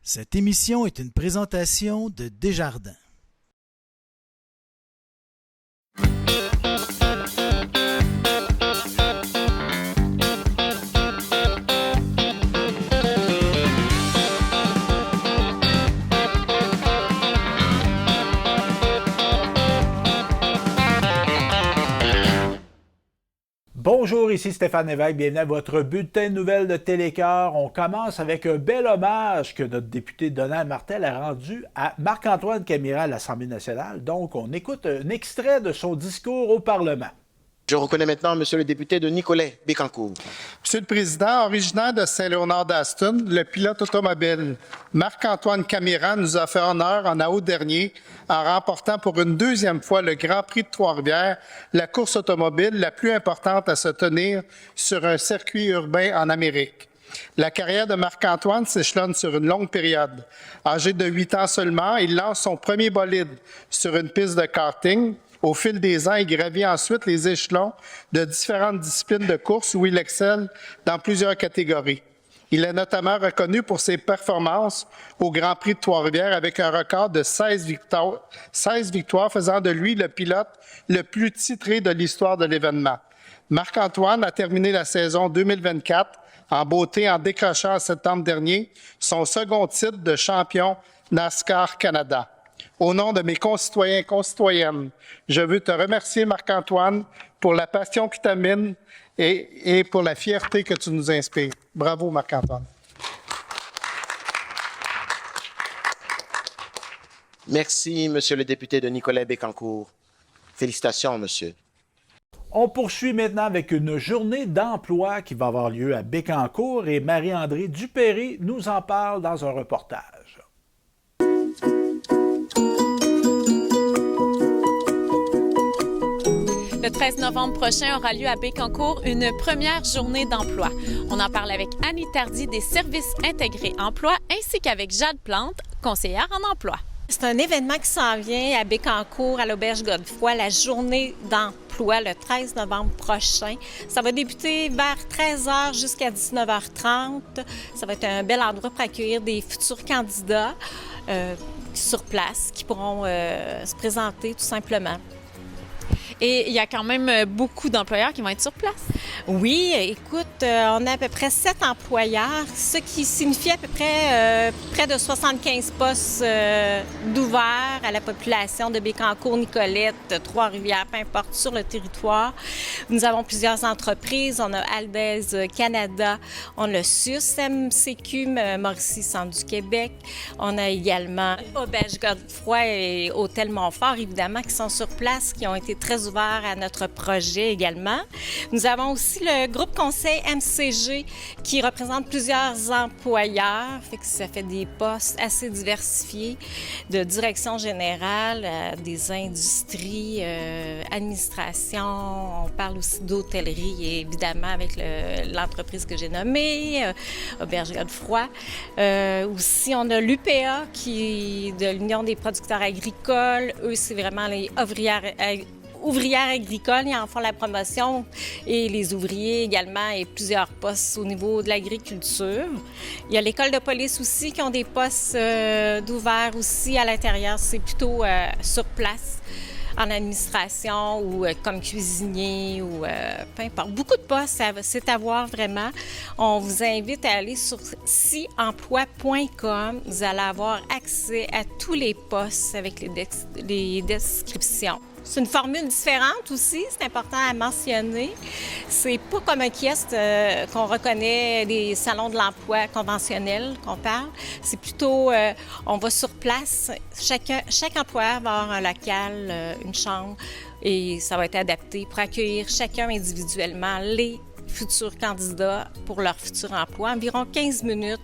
Cette émission est une présentation de Desjardins. Bonjour, ici Stéphane Lévesque, bienvenue à votre bulletin de nouvelles de Télécœur. On commence avec un bel hommage que notre député Donald Martel a rendu à Marc-Antoine Camira à l'Assemblée nationale. Donc, on écoute un extrait de son discours au Parlement. Je reconnais maintenant Monsieur le député de Nicolet Bécancour. Monsieur le Président, originaire de Saint-Léonard-d'Aston, le pilote automobile Marc-Antoine Camira nous a fait honneur en août dernier en remportant pour une deuxième fois le Grand Prix de Trois-Rivières, la course automobile la plus importante à se tenir sur un circuit urbain en Amérique. La carrière de Marc-Antoine s'échelonne sur une longue période. Âgé de 8 ans seulement, il lance son premier bolide sur une piste de karting. Au fil des ans, il gravit ensuite les échelons de différentes disciplines de course où il excelle dans plusieurs catégories. Il est notamment reconnu pour ses performances au Grand Prix de Trois-Rivières avec un record de 16 victoires, faisant de lui le pilote le plus titré de l'histoire de l'événement. Marc-Antoine a terminé la saison 2024 en beauté en décrochant en septembre dernier son second titre de champion NASCAR Canada. Au nom de mes concitoyens et concitoyennes, je veux te remercier, Marc-Antoine, pour la passion qui t'anime et pour la fierté que tu nous inspires. Bravo, Marc-Antoine. Merci, Monsieur le député de Nicolet Bécancour. Félicitations, monsieur. On poursuit maintenant avec une journée d'emploi qui va avoir lieu à Bécancour et Marie-Andrée Dupéry nous en parle dans un reportage. Le 13 novembre prochain aura lieu à Bécancour une première journée d'emploi. On en parle avec Annie Tardy des Services intégrés emploi ainsi qu'avec Jade Plante, conseillère en emploi. C'est un événement qui s'en vient à Bécancour, à l'Auberge Godefroy, la journée d'emploi le 13 novembre prochain. Ça va débuter vers 13h jusqu'à 19h30. Ça va être un bel endroit pour accueillir des futurs candidats sur place qui pourront se présenter tout simplement. Et il y a quand même beaucoup d'employeurs qui vont être sur place. Oui, écoute, on a à peu près 7 employeurs, ce qui signifie à peu près près de 75 postes d'ouverts à la population de Bécancour, Nicolette, Trois-Rivières, peu importe, sur le territoire. Nous avons plusieurs entreprises. On a Aldez Canada, on a SUS, MCQ, Mauricie Centre du Québec. On a également Auberge Godefroy et Hôtel Montfort, évidemment, qui sont sur place, qui ont été très ouverts à notre projet également. Nous avons aussi le groupe conseil MCG qui représente plusieurs employeurs, fait que ça fait des postes assez diversifiés de direction générale, des industries, administration. On parle aussi d'hôtellerie et évidemment avec l'entreprise que j'ai nommée, Auberge Godefroy. Aussi, on a l'UPA qui de l'Union des producteurs agricoles. Eux, c'est vraiment les ouvrières agricoles, ils en font la promotion, et les ouvriers également, et plusieurs postes au niveau de l'agriculture. Il y a l'école de police aussi qui ont des postes d'ouverts aussi à l'intérieur. C'est plutôt sur place, en administration ou comme cuisinier ou peu importe. Beaucoup de postes, c'est à voir vraiment. On vous invite à aller sur siemploi.com. Vous allez avoir accès à tous les postes avec les descriptions. C'est une formule différente aussi, c'est important à mentionner. C'est pas comme un kiosque qu'on reconnaît des salons de l'emploi conventionnels qu'on parle. C'est plutôt, on va sur place. Chaque employeur va avoir un local, une chambre, et ça va être adapté pour accueillir chacun individuellement les futurs candidats pour leur futur emploi. Environ 15 minutes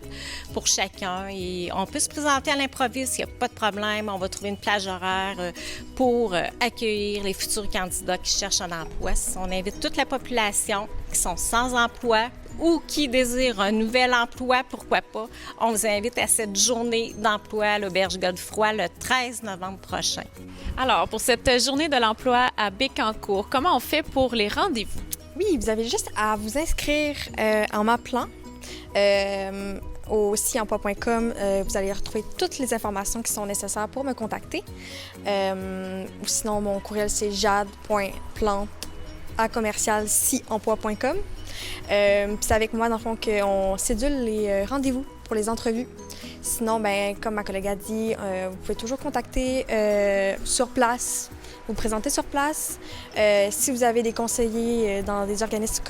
pour chacun et on peut se présenter à l'improviste, il n'y a pas de problème. On va trouver une plage horaire pour accueillir les futurs candidats qui cherchent un emploi. On invite toute la population qui sont sans emploi ou qui désirent un nouvel emploi, pourquoi pas. On vous invite à cette journée d'emploi à l'Auberge Godefroy le 13 novembre prochain. Alors, pour cette journée de l'emploi à Bécancour, comment on fait pour les rendez-vous? Oui, vous avez juste à vous inscrire en m'appelant au siemploi.com, vous allez retrouver toutes les informations qui sont nécessaires pour me contacter. Ou sinon, mon courriel, c'est jade.plante@siemploi.com. Puis c'est avec moi, dans le fond, qu'on cédule les rendez-vous pour les entrevues. Sinon, ben, comme ma collègue a dit, vous pouvez toujours contacter sur place, vous présenter sur place. Si vous avez des conseillers dans des organismes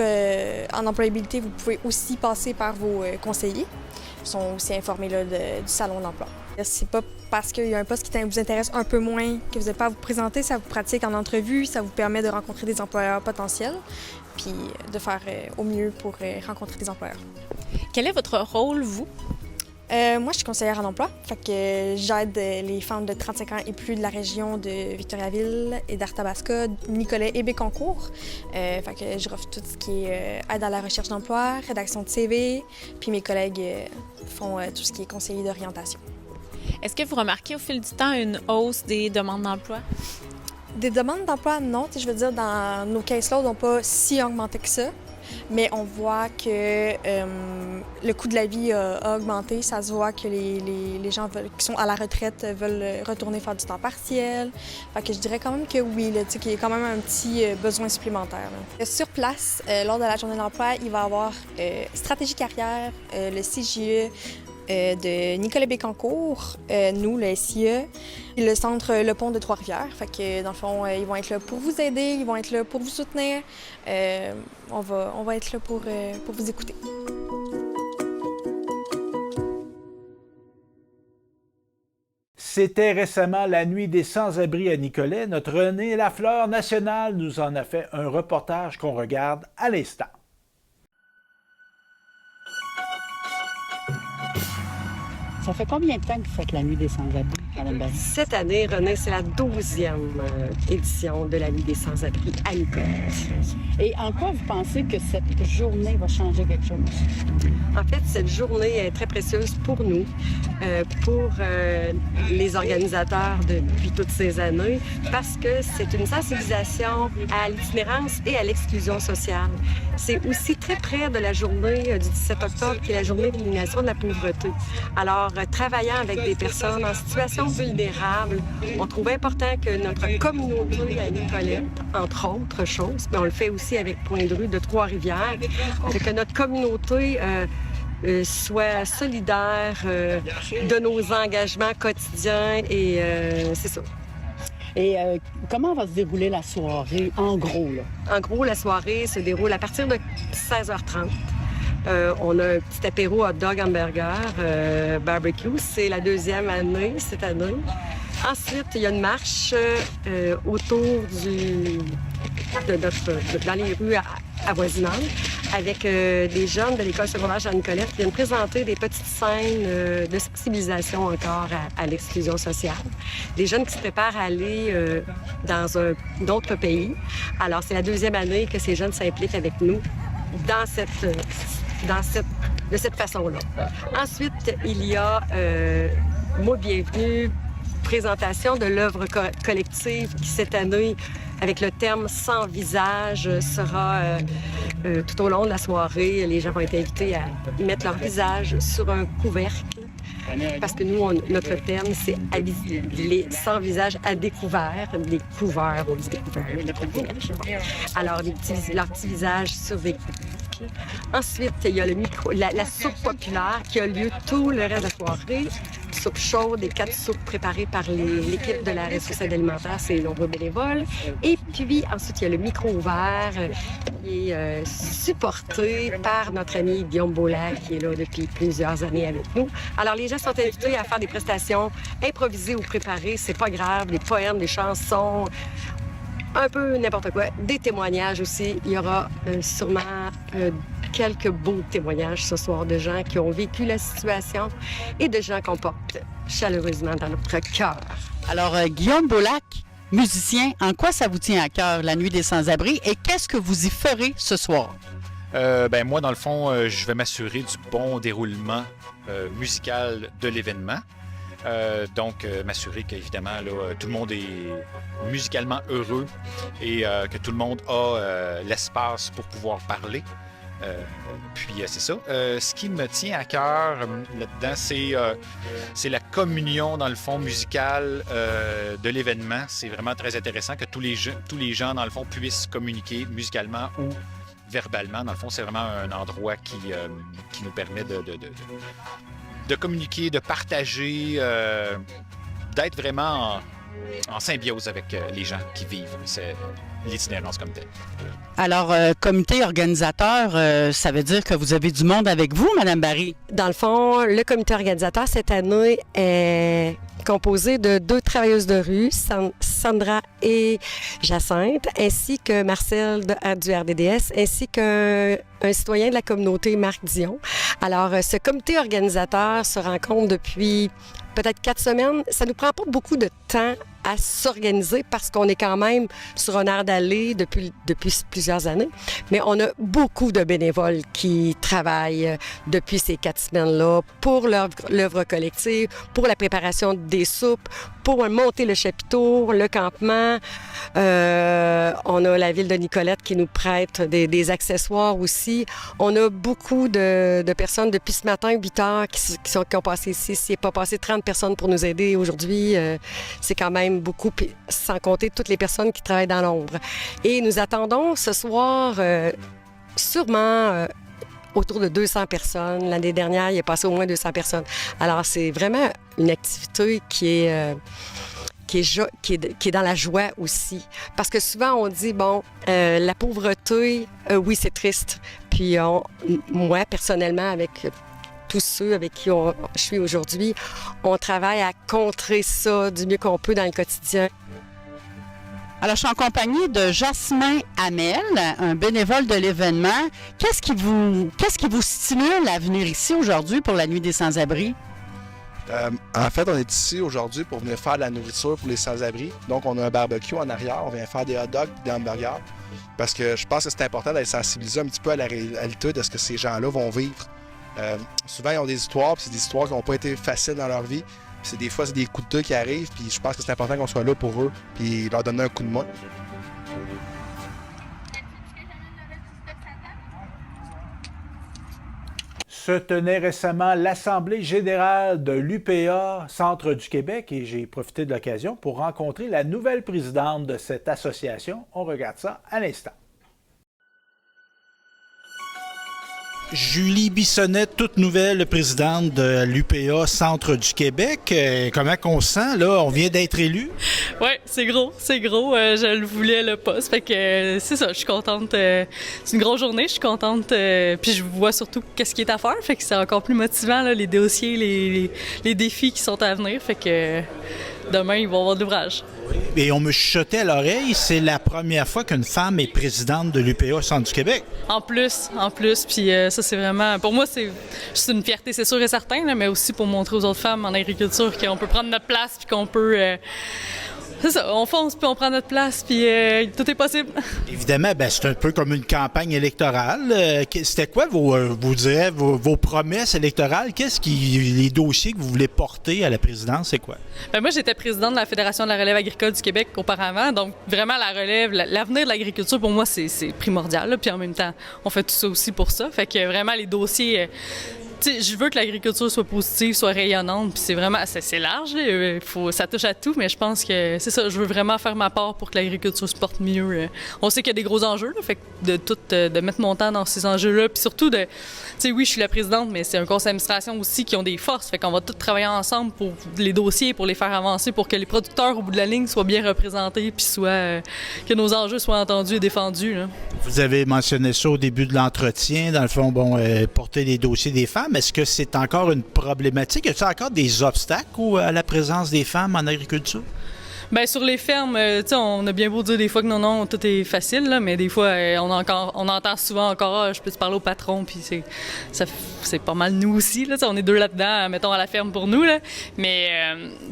en employabilité, vous pouvez aussi passer par vos conseillers. Ils sont aussi informés là, du salon de l'emploi. C'est pas parce qu'il y a un poste qui vous intéresse un peu moins que vous n'êtes pas à vous présenter, ça vous pratique en entrevue, ça vous permet de rencontrer des employeurs potentiels, puis de faire au mieux pour rencontrer des employeurs. Quel est votre rôle, vous? Moi, je suis conseillère en emploi. Fait que j'aide les femmes de 35 ans et plus de la région de Victoriaville et d'Arthabasca, Nicolet et Bécancour. Fait que je offre tout ce qui est aide à la recherche d'emploi, rédaction de CV, puis mes collègues font tout ce qui est conseiller d'orientation. Est-ce que vous remarquez au fil du temps une hausse des demandes d'emploi? Des demandes d'emploi, non. Je veux dire, dans nos caseloads n'ont pas si augmenté que ça. Mais on voit que le coût de la vie a augmenté. Ça se voit que les gens qui sont à la retraite veulent retourner faire du temps partiel. Fait que je dirais quand même que oui, qu'il y a quand même un petit besoin supplémentaire. Là. Sur place, lors de la journée de l'emploi, il va y avoir Stratégie Carrière, le CJE, de Nicolet Bécancour, nous, le SIE, et le centre Le Pont de Trois-Rivières. Fait que, dans le fond, ils vont être là pour vous aider, ils vont être là pour vous soutenir. On va être là pour vous écouter. C'était récemment la nuit des sans-abri à Nicolet. Notre René Lafleur national nous en a fait un reportage qu'on regarde à l'instant. Ça fait combien de temps que vous faites la Nuit des sans-abri, Mme Barry? Cette année, René, c'est la 12e édition de la Nuit des sans-abri à Nicolet. Et en quoi vous pensez que cette journée va changer quelque chose? En fait, cette journée est très précieuse pour nous, pour les organisateurs depuis toutes ces années, parce que c'est une sensibilisation à l'itinérance et à l'exclusion sociale. C'est aussi très près de la journée du 17 octobre, qui est la journée d'élimination de la pauvreté. Alors, travaillant avec des personnes en situation vulnérable, on trouve important que notre communauté à Nicolet, entre autres choses, mais on le fait aussi avec Point de Rue de Trois-Rivières, que notre communauté soit solidaire de nos engagements quotidiens et c'est ça. Et comment va se dérouler la soirée, en gros, là? En gros, la soirée se déroule à partir de 16h30. On a un petit apéro hot dog hamburger barbecue. C'est la 2e année cette année. Ensuite, il y a une marche autour dans les rues avoisinantes avec des jeunes de l'école secondaire Jean-Nicolet qui viennent présenter des petites scènes de sensibilisation encore à l'exclusion sociale. Des jeunes qui se préparent à aller dans d'autres pays. Alors, c'est la 2e année que ces jeunes s'impliquent avec nous de cette façon-là. Ensuite, il y a Mot bienvenue, présentation de l'œuvre collective qui, cette année, avec le terme « Sans visage », sera tout au long de la soirée. Les gens vont être invités à mettre leur visage sur un couvercle parce que nous, notre terme, c'est les sans visage à découvert, des couverts ou des découverts. Alors, leur petit visage sur des couvercles. Ensuite, il y a la soupe populaire qui a lieu tout le reste de la soirée. Soupe chaude et 4 soupes préparées par l'équipe de la ressource alimentaire, c'est nombreux bénévoles. Et puis, ensuite, il y a le micro ouvert qui est supporté par notre ami Guillaume Beaulac, qui est là depuis plusieurs années avec nous. Alors, les gens sont invités à faire des prestations improvisées ou préparées. C'est pas grave, des poèmes, des chansons, un peu n'importe quoi. Des témoignages aussi. Il y aura sûrement quelques beaux témoignages ce soir de gens qui ont vécu la situation et de gens qu'on porte chaleureusement dans notre cœur. Alors, Guillaume Beaulac, musicien, en quoi ça vous tient à cœur, la Nuit des sans-abri, et qu'est-ce que vous y ferez ce soir? Moi, dans le fond, je vais m'assurer du bon déroulement musical de l'événement. Donc, m'assurer qu'évidemment, là, tout le monde est musicalement heureux et que tout le monde a l'espace pour pouvoir parler. Puis c'est ça. Ce qui me tient à cœur là-dedans, c'est la communion, dans le fond, musicale de l'événement. C'est vraiment très intéressant que tous les gens, dans le fond, puissent communiquer musicalement ou verbalement. Dans le fond, c'est vraiment un endroit qui nous permet de communiquer, de partager, d'être vraiment en symbiose avec les gens qui vivent l'itinérance comme tel. Alors, comité organisateur, ça veut dire que vous avez du monde avec vous, Mme Barry? Dans le fond, le comité organisateur cette année est composé de 2 travailleuses de rue, Sandra et Jacinthe, ainsi que Marcel du RDDS, ainsi qu'un citoyen de la communauté, Marc Dion. Alors, ce comité organisateur se rencontre depuis peut-être 4 semaines. Ça nous prend pas beaucoup de temps à s'organiser parce qu'on est quand même sur un air d'aller depuis plusieurs années. Mais on a beaucoup de bénévoles qui travaillent depuis ces 4 semaines-là pour l'œuvre collective, pour la préparation des soupes, pour monter le chapiteau, le campement. On a la ville de Nicolette qui nous prête des accessoires aussi. On a beaucoup de personnes depuis ce matin, 8 heures, qui ont passé ici. S'il n'est pas passé 30 personnes pour nous aider aujourd'hui, c'est quand même beaucoup, sans compter toutes les personnes qui travaillent dans l'ombre. Et nous attendons ce soir sûrement autour de 200 personnes. L'année dernière, il est passé au moins 200 personnes. Alors, c'est vraiment une activité qui est dans la joie aussi. Parce que souvent, on dit, bon, la pauvreté, oui, c'est triste. Puis moi, personnellement, avec tous ceux avec qui je suis aujourd'hui, on travaille à contrer ça du mieux qu'on peut dans le quotidien. Alors, je suis en compagnie de Jasmin Hamel, un bénévole de l'événement. Qu'est-ce qui vous stimule à venir ici aujourd'hui pour la Nuit des Sans-Abri? En fait, on est ici aujourd'hui pour venir faire de la nourriture pour les sans-abri. Donc, on a un barbecue en arrière. On vient faire des hot dogs et des hamburgers. Parce que je pense que c'est important d'être sensibilisé un petit peu à la réalité de ce que ces gens-là vont vivre. Souvent, ils ont des histoires, puis c'est des histoires qui n'ont pas été faciles dans leur vie. Des fois, c'est des coups de deux qui arrivent, puis je pense que c'est important qu'on soit là pour eux, puis leur donner un coup de main. Se tenait récemment l'Assemblée générale de l'UPA Centre du Québec et j'ai profité de l'occasion pour rencontrer la nouvelle présidente de cette association. On regarde ça à l'instant. Julie Bissonnette, toute nouvelle présidente de l'UPA Centre du Québec. Comment qu'on se sent, là? On vient d'être élu? Oui, c'est gros. Je le voulais, le poste. Fait que c'est ça, je suis contente. C'est une grosse journée, je suis contente. Puis je vois surtout qu'est-ce qui est à faire. Fait que c'est encore plus motivant, là, les dossiers, les défis qui sont à venir. Fait que demain, ils vont avoir de l'ouvrage. Et on me chuchotait à l'oreille, c'est la première fois qu'une femme est présidente de l'UPA Centre du Québec. En plus. Puis ça, c'est vraiment... Pour moi, c'est une fierté, c'est sûr et certain, là, mais aussi pour montrer aux autres femmes en agriculture qu'on peut prendre notre place puis qu'on peut... c'est ça, on fonce puis on prend notre place puis tout est possible. Évidemment, c'est un peu comme une campagne électorale. C'était quoi vos promesses électorales? Les dossiers que vous voulez porter à la présidence, c'est quoi? Moi, j'étais présidente de la Fédération de la relève agricole du Québec auparavant, donc vraiment la relève, l'avenir de l'agriculture pour moi, c'est primordial. Là, puis en même temps, on fait tout ça aussi pour ça. Fait que vraiment les dossiers... je veux que l'agriculture soit positive, soit rayonnante, puis c'est vraiment, c'est large, ça touche à tout, mais je pense que c'est ça, je veux vraiment faire ma part pour que l'agriculture se porte mieux. On sait qu'il y a des gros enjeux, là, fait que de mettre mon temps dans ces enjeux-là, puis surtout oui, je suis la présidente, mais c'est un conseil d'administration aussi qui ont des forces, fait qu'on va tous travailler ensemble pour les dossiers, pour les faire avancer, pour que les producteurs au bout de la ligne soient bien représentés, puis que nos enjeux soient entendus et défendus. Là. Vous avez mentionné ça au début de l'entretien, dans le fond, porter les dossiers des femmes. Est-ce que c'est encore une problématique? Y a-t-il encore des obstacles à la présence des femmes en agriculture? Bien, sur les fermes, on a bien beau dire des fois que non, tout est facile, là, mais des fois, on entend souvent encore je peux te parler au patron, puis c'est pas mal nous aussi, là, on est deux là-dedans, mettons, à la ferme pour nous, là, mais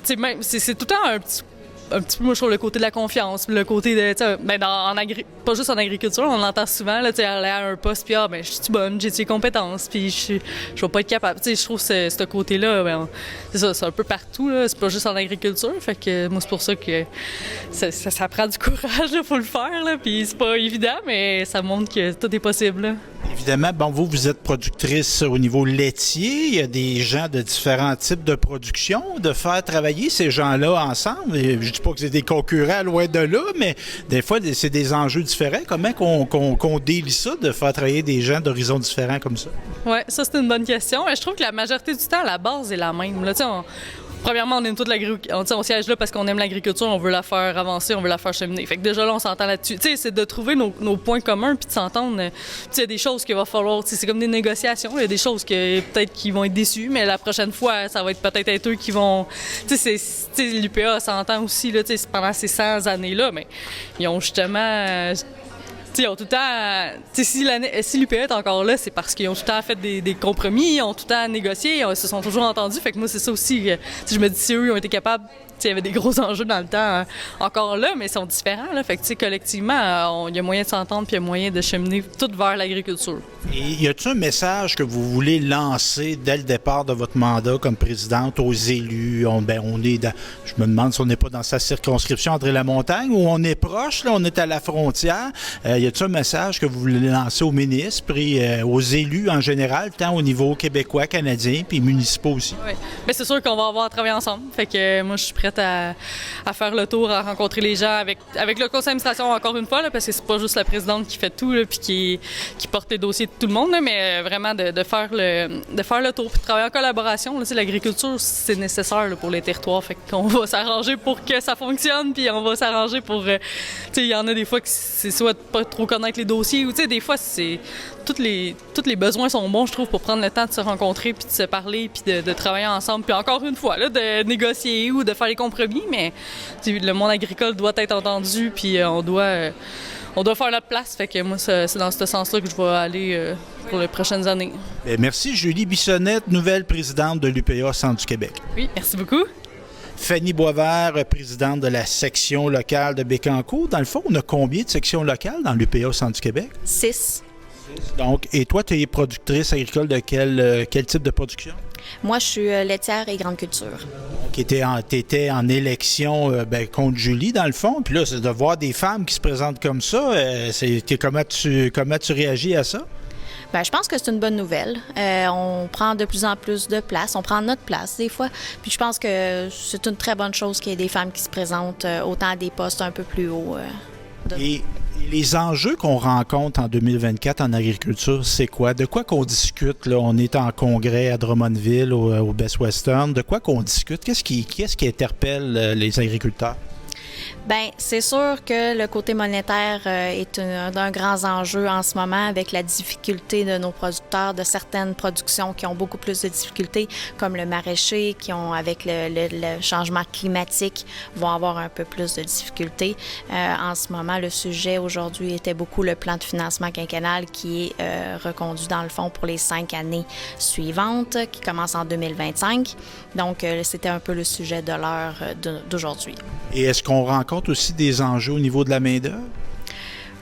c'est tout le temps un petit peu, moi, je trouve, le côté de la confiance, le côté de, pas juste en agriculture, on l'entend souvent, là, aller à un poste, puis je suis bonne, j'ai les compétences, puis je vais pas être capable. Je trouve que ce côté-là, c'est un peu partout, là, c'est pas juste en agriculture, fait que moi, c'est pour ça que ça prend du courage, il faut le faire, là, puis c'est pas évident, mais ça montre que tout est possible, là. Évidemment, bon, vous êtes productrice au niveau laitier. Il y a des gens de différents types de production. De faire travailler ces gens-là ensemble, et je ne dis pas que c'est des concurrents loin de là, mais des fois, c'est des enjeux différents. Comment qu'on délie ça, de faire travailler des gens d'horizons différents comme ça? Oui, ça, c'est une bonne question. Je trouve que la majorité du temps, la base est la même. Là, premièrement, on aime toute l'agriculture. On siège là parce qu'on aime l'agriculture, on veut la faire avancer, on veut la faire cheminer. Fait que déjà là, on s'entend là-dessus. Tu sais, c'est de trouver nos points communs puis de s'entendre. Tu sais, il y a des choses qu'il va falloir. C'est comme des négociations. Il y a des choses que peut-être qu'ils vont être déçus, mais la prochaine fois, ça va être peut-être eux qui vont. Tu sais, l'UPA s'entend aussi là. Tu sais, pendant ces 100 années-là, mais ils ont justement. Ils ont tout le temps. Si l'UPA est encore là, c'est parce qu'ils ont tout le temps fait des compromis, ils ont tout le temps négocié, ils se sont toujours entendus. Fait que moi, c'est ça aussi. Je me dis, si eux, ils ont été capables. Il y avait des gros enjeux dans le temps encore là, mais ils sont différents. Là. Fait que collectivement, il y a moyen de s'entendre puis il y a moyen de cheminer tout vers l'agriculture. Et y a-t-il un message que vous voulez lancer dès le départ de votre mandat comme présidente aux élus? Je me demande si on n'est pas dans sa circonscription André-la-Montagne ou on est proche, là, on est à la frontière. Y a-t-il un message que vous voulez lancer aux ministres et aux élus en général, tant au niveau québécois, canadien, puis municipaux aussi? Oui, mais c'est sûr qu'on va avoir à travailler ensemble. Fait que moi, je suis prête à faire le tour, à rencontrer les gens avec le conseil d'administration encore une fois, là, parce que c'est pas juste la présidente qui fait tout puis qui porte les dossiers de tout le monde, là, mais vraiment de faire le tour puis de travailler en collaboration. Là, l'agriculture, c'est nécessaire là, pour les territoires. Fait qu'on va s'arranger pour que ça fonctionne puis on va s'arranger pour... il y en a des fois que c'est soit de pas trop connaître les dossiers ou des fois, c'est... Tous les besoins sont bons, je trouve, pour prendre le temps de se rencontrer puis de se parler puis de travailler ensemble. Puis encore une fois, là, de négocier ou de faire les compromis, mais le monde agricole doit être entendu puis on doit faire notre place. Fait que moi, c'est dans ce sens-là que je vais aller pour les prochaines années. Bien, merci, Julie Bissonnette, nouvelle présidente de l'UPA Centre du Québec. Oui, merci beaucoup. Fanny Boisvert, présidente de la section locale de Bécancour. Dans le fond, on a combien de sections locales dans l'UPA Centre du Québec? 6. Donc, et toi, tu es productrice agricole de quel type de production? Moi, je suis laitière et grande culture. Donc, tu étais en élection contre Julie, dans le fond. Puis là, c'est de voir des femmes qui se présentent comme ça. Comment tu réagis à ça? Bien, je pense que c'est une bonne nouvelle. On prend de plus en plus de place. On prend notre place, des fois. Puis je pense que c'est une très bonne chose qu'il y ait des femmes qui se présentent autant à des postes un peu plus hauts. Et les enjeux qu'on rencontre en 2024 en agriculture, c'est quoi? De quoi qu'on discute? Là? On est en congrès à Drummondville, au Best Western. De quoi qu'on discute? Qu'est-ce qui interpelle les agriculteurs? Bien, c'est sûr que le côté monétaire est un grand enjeu en ce moment avec la difficulté de nos producteurs, de certaines productions qui ont beaucoup plus de difficultés, comme le maraîcher, qui ont, avec le changement climatique, vont avoir un peu plus de difficultés. En ce moment, le sujet aujourd'hui était beaucoup le plan de financement quinquennal qui est reconduit dans le fond pour les 5 années suivantes, qui commence en 2025. Donc, c'était un peu le sujet de l'heure d'aujourd'hui. Et est-ce qu'on rencontre aussi des enjeux au niveau de la main-d'œuvre?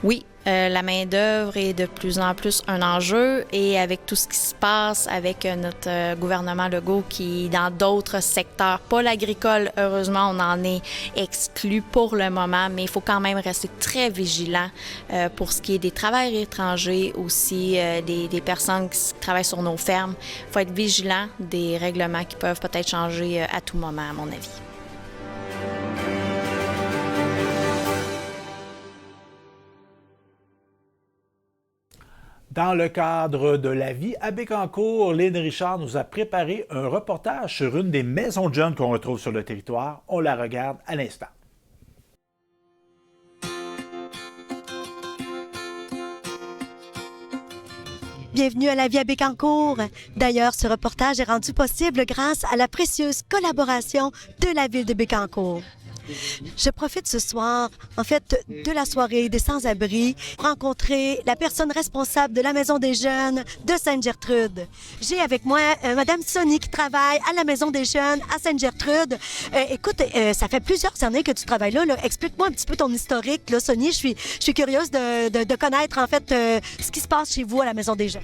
Oui, la main-d'œuvre est de plus en plus un enjeu et avec tout ce qui se passe avec notre gouvernement Legault qui, dans d'autres secteurs, pas l'agricole, heureusement, on en est exclu pour le moment, mais il faut quand même rester très vigilant pour ce qui est des travailleurs étrangers, aussi des personnes qui travaillent sur nos fermes. Il faut être vigilant des règlements qui peuvent peut-être changer à tout moment, à mon avis. Dans le cadre de la vie à Bécancour, Lynn Richard nous a préparé un reportage sur une des maisons de jeunes qu'on retrouve sur le territoire. On la regarde à l'instant. Bienvenue à la vie à Bécancour. D'ailleurs, ce reportage est rendu possible grâce à la précieuse collaboration de la ville de Bécancour. Je profite ce soir, en fait, de la soirée des sans-abri pour rencontrer la personne responsable de la Maison des Jeunes de Sainte-Gertrude. J'ai avec moi Madame Sonny qui travaille à la Maison des Jeunes à Sainte-Gertrude. Écoute, ça fait plusieurs années que tu travailles là. Explique-moi un petit peu ton historique, là, Sonny. Je suis curieuse de connaître, en fait, ce qui se passe chez vous à la Maison des Jeunes.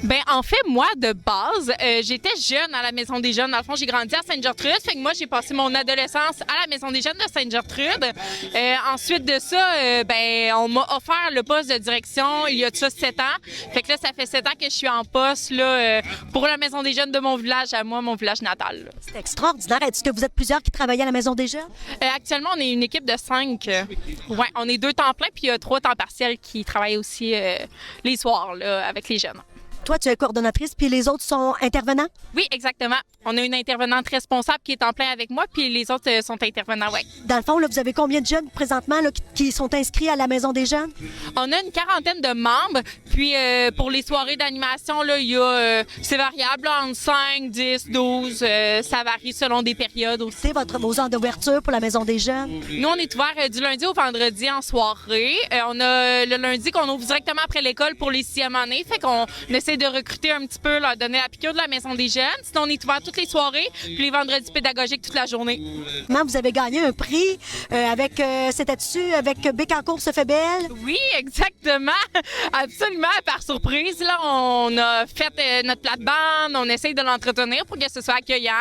Ben en fait, moi, de base, j'étais jeune à la Maison des Jeunes. Dans le fond, j'ai grandi à Sainte-Gertrude. Fait que moi, j'ai passé mon adolescence à la Maison des Jeunes de Sainte-Gertrude. Ensuite de ça, on m'a offert le poste de direction il y a de ça 7 ans. Fait que là, ça fait 7 ans que je suis en poste là, pour la Maison des Jeunes de mon village à moi, mon village natal. C'est extraordinaire. Est-ce que vous êtes plusieurs qui travaillent à la Maison des Jeunes? Actuellement, on est une équipe de 5. Ouais, on est 2 temps plein, puis il y a 3 temps partiels qui travaillent aussi les soirs là, avec les jeunes. Toi, tu es coordonnatrice, puis les autres sont intervenants? Oui, exactement. On a une intervenante responsable qui est en plein avec moi, puis les autres sont intervenants, oui. Dans le fond, là, vous avez combien de jeunes présentement là, qui sont inscrits à la Maison des Jeunes? On a une 40aine de membres, puis pour les soirées d'animation, là, il y a, c'est variable, là, entre 5, 10, 12, ça varie selon des périodes aussi. C'est vos heures d'ouverture pour la Maison des Jeunes? Nous, on est ouvert du lundi au vendredi en soirée. On a le lundi qu'on ouvre directement après l'école pour les 6e années, fait qu'on essaie de recruter un petit peu, leur donner la piqûre de la Maison des Jeunes. Sinon, on est ouvert toutes les soirées, puis les vendredis pédagogiques toute la journée. Vous avez gagné un prix avec, c'était-tu avec Bécancour se fait belle? Oui, exactement. Absolument, par surprise. Là, on a fait notre plate-bande, on essaye de l'entretenir pour que ce soit accueillant,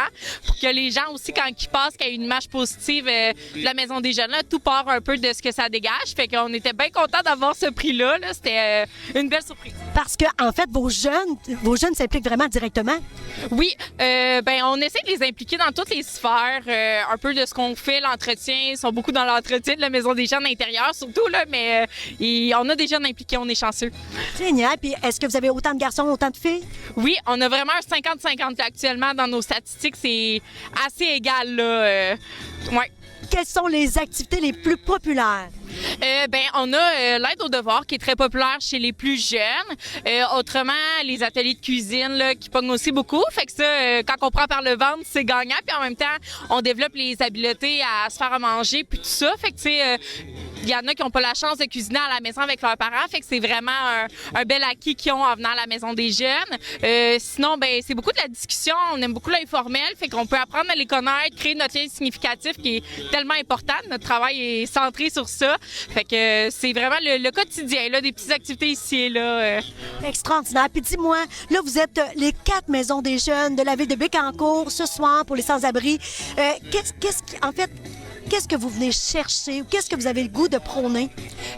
pour que les gens aussi, quand ils passent, qu'il y ait une image positive de la Maison des Jeunes, là, tout part un peu de ce que ça dégage. Fait qu'on était bien contents d'avoir ce prix-là. Là. C'était une belle surprise. Parce que, en fait, vos jeunes s'impliquent vraiment directement? Oui, on essaie de les impliquer dans toutes les sphères, un peu de ce qu'on fait, l'entretien. Ils sont beaucoup dans l'entretien de la Maison des Jeunes intérieure, surtout, là, mais on a des jeunes impliqués, on est chanceux. Génial. Puis est-ce que vous avez autant de garçons, autant de filles? Oui, on a vraiment un 50-50 actuellement dans nos statistiques. C'est assez égal, là. Ouais. Quelles sont les activités les plus populaires? On a l'aide aux devoirs qui est très populaire chez les plus jeunes. Autrement, les ateliers de cuisine là, qui pognent aussi beaucoup. Fait que ça, quand on prend par le ventre, c'est gagnant. Puis en même temps, on développe les habiletés à se faire à manger puis tout ça. Fait que tu sais, il y en a qui n'ont pas la chance de cuisiner à la maison avec leurs parents. Fait que c'est vraiment un bel acquis qu'ils ont en venant à la Maison des Jeunes. Sinon, c'est beaucoup de la discussion. On aime beaucoup l'informel. Fait qu'on peut apprendre à les connaître, créer notre lien significatif qui est tellement important. Notre travail est centré sur ça. Fait que c'est vraiment le quotidien, là, des petites activités ici et là. Extraordinaire. Puis dis-moi, là, vous êtes les 4 Maisons des Jeunes de la ville de Bécancour ce soir pour les sans-abri. Qu'est-ce que vous venez chercher? Qu'est-ce que vous avez le goût de prôner?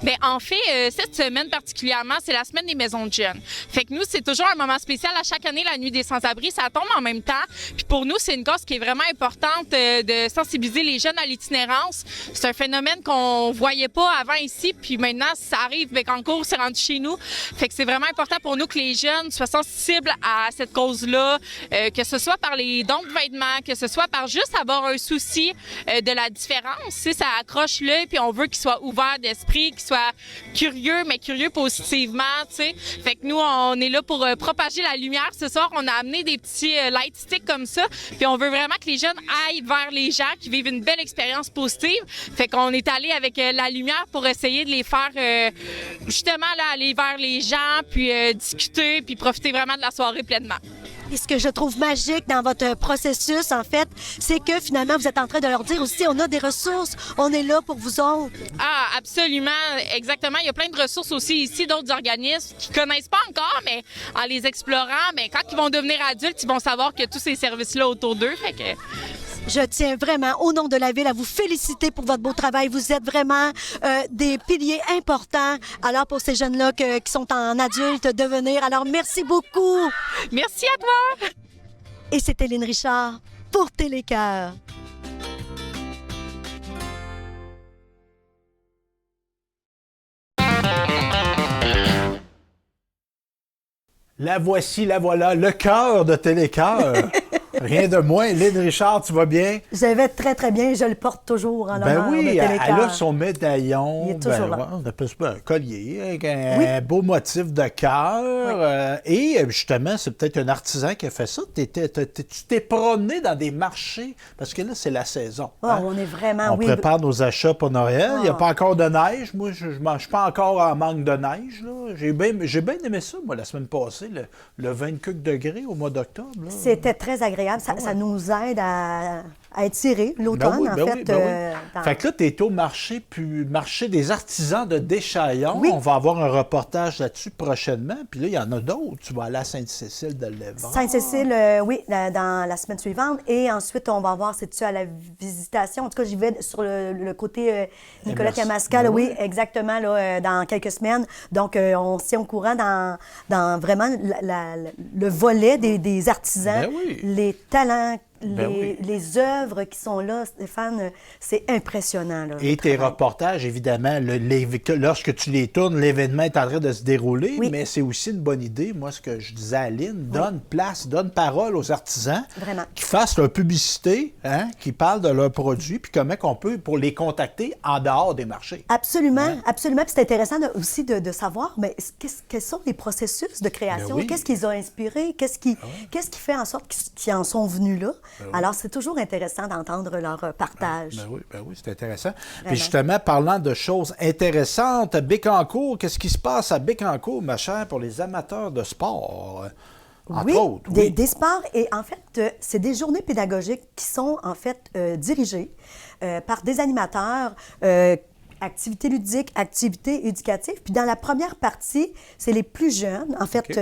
Bien, en fait, cette semaine particulièrement, c'est la semaine des maisons de jeunes. Fait que nous, c'est toujours un moment spécial. À chaque année, la nuit des sans-abri, ça tombe en même temps. Puis pour nous, c'est une cause qui est vraiment importante de sensibiliser les jeunes à l'itinérance. C'est un phénomène qu'on voyait pas avant ici. Puis maintenant, ça arrive, Bécancour, c'est rendu chez nous. Fait que c'est vraiment important pour nous que les jeunes soient sensibles à cette cause-là, que ce soit par les dons de vêtements, que ce soit par juste avoir un souci de la différence. Ça accroche l'œil, puis on veut qu'ils soient ouverts d'esprit, qu'ils soient curieux, mais curieux positivement, tu sais. Fait que nous, on est là pour propager la lumière. Ce soir, on a amené des petits light sticks comme ça, puis on veut vraiment que les jeunes aillent vers les gens, qui vivent une belle expérience positive. Fait qu'on est allé avec la lumière pour essayer de les faire, justement, là, aller vers les gens, puis discuter, puis profiter vraiment de la soirée pleinement. Et ce que je trouve magique dans votre processus, en fait, c'est que finalement, vous êtes en train de leur dire aussi, on a des ressources, on est là pour vous autres. Ah, absolument, exactement. Il y a plein de ressources aussi ici, d'autres organismes qui connaissent pas encore, mais en les explorant, quand ils vont devenir adultes, ils vont savoir que tous ces services-là autour d'eux. Fait que... Je tiens vraiment, au nom de la Ville, à vous féliciter pour votre beau travail. Vous êtes vraiment des piliers importants alors pour ces jeunes-là qui sont en adulte devenir. Alors, merci beaucoup. Merci à toi. Et c'était Lynn Richard pour Télécœur. La voici, la voilà, le cœur de Télécœur. Rien de moins. Lynn Richard, tu vas bien? Je vais très, très bien. Je le porte toujours en l'honneur de Télécœur. Elle a son médaillon. Il est toujours là. On appelle ça un collier avec un beau motif de cœur. Et justement, c'est peut-être un artisan qui a fait ça. Tu t'es promené dans des marchés, parce que là, c'est la saison. On est vraiment, On prépare nos achats pour Noël. Il n'y a pas encore de neige. Moi, je ne mange pas encore en manque de neige. Là. J'ai bien aimé ça, moi, la semaine passée, le 20 degrés au mois d'octobre. C'était très agréable. Ça nous aide à à étirer l'automne, en fait. Fait que là, tu es au marché des artisans de Deschaillons. Oui. On va avoir un reportage là-dessus prochainement. Puis là, il y en a d'autres. Tu vas aller à Sainte-Cécile de Lévis. Sainte-Cécile, oui, dans la semaine suivante. Et ensuite, on va voir, c'est-tu à la visitation. En tout cas, j'y vais sur le côté Nicolette Yamaska. Oui, exactement, là, dans quelques semaines. Donc, on se tient au courant dans vraiment le volet des artisans, les talents, les œuvres qui sont là, Stéphane, c'est impressionnant. Là, et tes reportages, évidemment, lorsque tu les tournes, l'événement est en train de se dérouler, mais c'est aussi une bonne idée. Moi, ce que je disais à Aline, donne parole aux artisans qui fassent leur publicité, qui parlent de leurs produits, puis comment on peut pour les contacter en dehors des marchés. Absolument, absolument. Puis c'est intéressant aussi de savoir, mais quels sont les processus de création? Qu'est-ce qu'ils ont inspiré? Qu'est-ce qui fait en sorte qu'ils en sont venus là? Alors, c'est toujours intéressant d'entendre leur partage. Ben oui, c'est intéressant. Puis justement, parlant de choses intéressantes, à Bécancour, qu'est-ce qui se passe à Bécancour, ma chère, pour les amateurs de sport? Entre autres, des sports. Et en fait, c'est des journées pédagogiques qui sont en fait dirigées par des animateurs activités ludiques, activités éducatives. Puis dans la première partie, c'est les plus jeunes, en fait,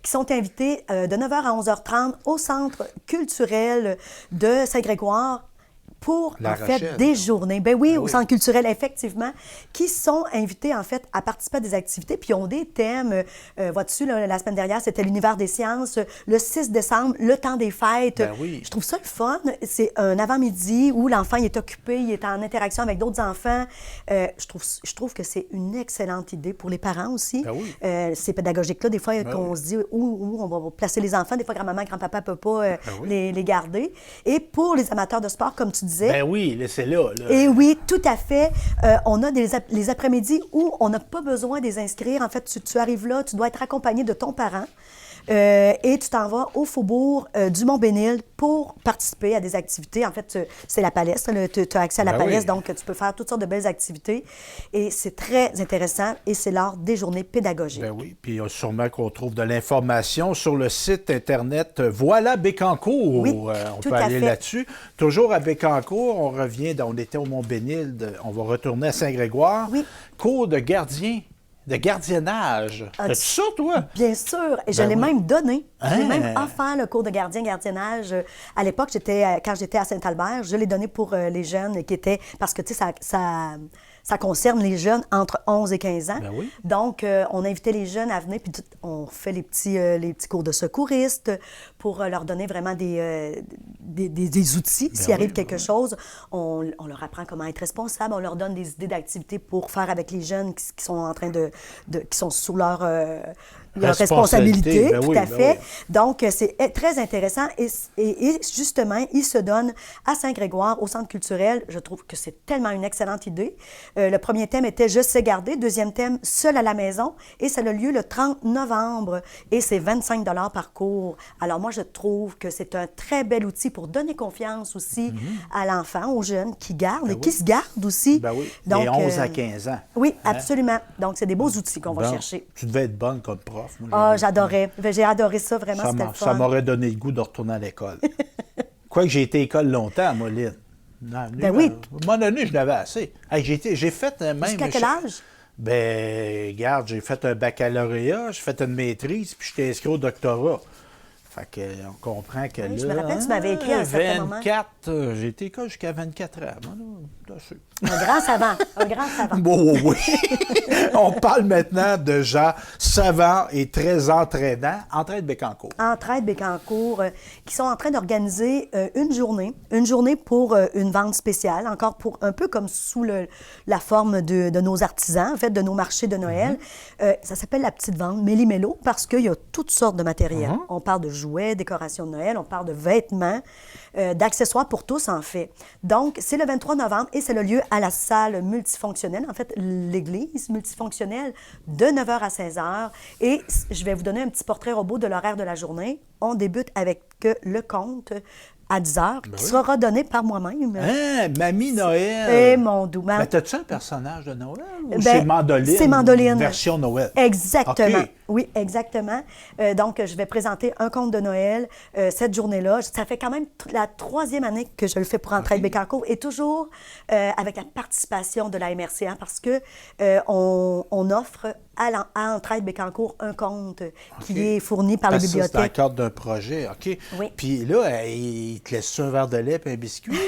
qui sont invités de 9h à 11h30 au Centre culturel de Saint-Grégoire pour, en fait, des journées. Ben oui, au Centre culturel, effectivement, qui sont invités, en fait, à participer à des activités, puis ils ont des thèmes. Vois-tu, la semaine dernière, c'était l'univers des sciences. Le 6 décembre, le temps des fêtes. Je trouve ça le fun. C'est un avant-midi où l'enfant il est occupé, il est en interaction avec d'autres enfants. Je trouve que c'est une excellente idée pour les parents aussi. Ces pédagogiques-là, des fois, qu'on se dit où on va placer les enfants. Des fois, grand-maman, grand-papa ne peut pas les garder. Et pour les amateurs de sport, comme tu disais. Ben oui, laissez-là. Et oui, tout à fait. On a les après-midi où on n'a pas besoin de les inscrire. En fait, tu arrives là, tu dois être accompagné de ton parent. Et tu t'en vas au faubourg du Mont-Bénil pour participer à des activités. En fait, c'est la Palès. Tu as accès à la Palès, donc tu peux faire toutes sortes de belles activités. Et c'est très intéressant et c'est lors des journées pédagogiques. Ben oui, puis sûrement qu'on trouve de l'information sur le site Internet Voilà Bécancour. Oui, on peut aller là-dessus. Toujours à Bécancour, on revient, on était au Mont-Bénil, on va retourner à Saint-Grégoire. Oui. Cours de gardien. De gardiennage. As-tu ça, toi? Bien sûr. Et je l'ai même donné. J'ai même offert le cours de gardiennage. À l'époque, quand j'étais à Saint-Albert, je l'ai donné pour les jeunes qui étaient... Parce que, tu sais, ça concerne les jeunes entre 11 et 15 ans. Donc, on invitait les jeunes à venir, puis on fait les petits cours de secouristes pour leur donner vraiment des outils. S'il arrive quelque chose, on leur apprend comment être responsable, on leur donne des idées d'activités pour faire avec les jeunes qui sont en train qui sont sous leur responsabilité, tout à fait. Donc, c'est très intéressant. Et justement, ils se donnent à Saint-Grégoire, au Centre culturel. Je trouve que c'est tellement une excellente idée. Le premier thème était « Je sais garder ». Deuxième thème « Seul à la maison ». Et ça a lieu le 30 novembre. Et c'est 25 $ par cours. Alors, moi, je trouve que c'est un très bel outil pour donner confiance aussi à l'enfant, aux jeunes qui gardent et qui se gardent aussi. Donc, des 11 à 15 ans. Oui, absolument. Donc, c'est des beaux outils qu'on va chercher. Tu devais être bonne comme prof. J'adorais. J'ai adoré ça, vraiment, c'était le fun. Ça m'aurait donné le goût de retourner à l'école. Quoique j'ai été à l'école longtemps, moi, Lynn. Ben oui. À un moment donné, je l'avais assez. Hey, j'ai fait même... Jusqu'à quel âge? Ben, regarde, j'ai fait un baccalauréat, j'ai fait une maîtrise, puis j'étais inscrit au doctorat. Fait qu'on comprend que là... Je me rappelle, tu m'avais écrit à un certain moment. J'ai été à l'école jusqu'à 24 ans. Moi, là, un grand savant. Un grand savant. Oui. On parle maintenant de gens savants et très entraînants. Entraide Bécancour. Entraide Bécancour, qui sont en train d'organiser une journée pour une vente spéciale, encore pour un peu comme sous la forme de nos artisans, en fait, de nos marchés de Noël. Ça s'appelle la petite vente Méli-Mélo parce qu'il y a toutes sortes de matériel. On parle de jouets, décorations de Noël, on parle de vêtements, d'accessoires pour tous, en fait. Donc, c'est le 23 novembre et c'est le lieu à la salle multifonctionnelle, en fait, l'église multifonctionnelle, de 9h à 16h. Et je vais vous donner un petit portrait robot de l'horaire de la journée. On débute avec le conte à 10 h, qui sera redonné par moi-même. Hein, Mamie Noël! Eh, mon doux. Ben, t'as-tu un personnage de Noël? Ou Ben, c'est Mandoline? C'est Mandoline. Version Noël. Exactement. OK. Oui, exactement. Donc, je vais présenter un conte de Noël cette journée-là. Ça fait quand même la 3e année que je le fais pour Entraide Bécancour et toujours avec la participation de la MRC, parce que on offre à Entraide Bécancour un conte qui est fourni par la bibliothèque. C'est dans le cadre d'un projet, OK. Oui. Puis là, il te laisse un verre de lait et un biscuit.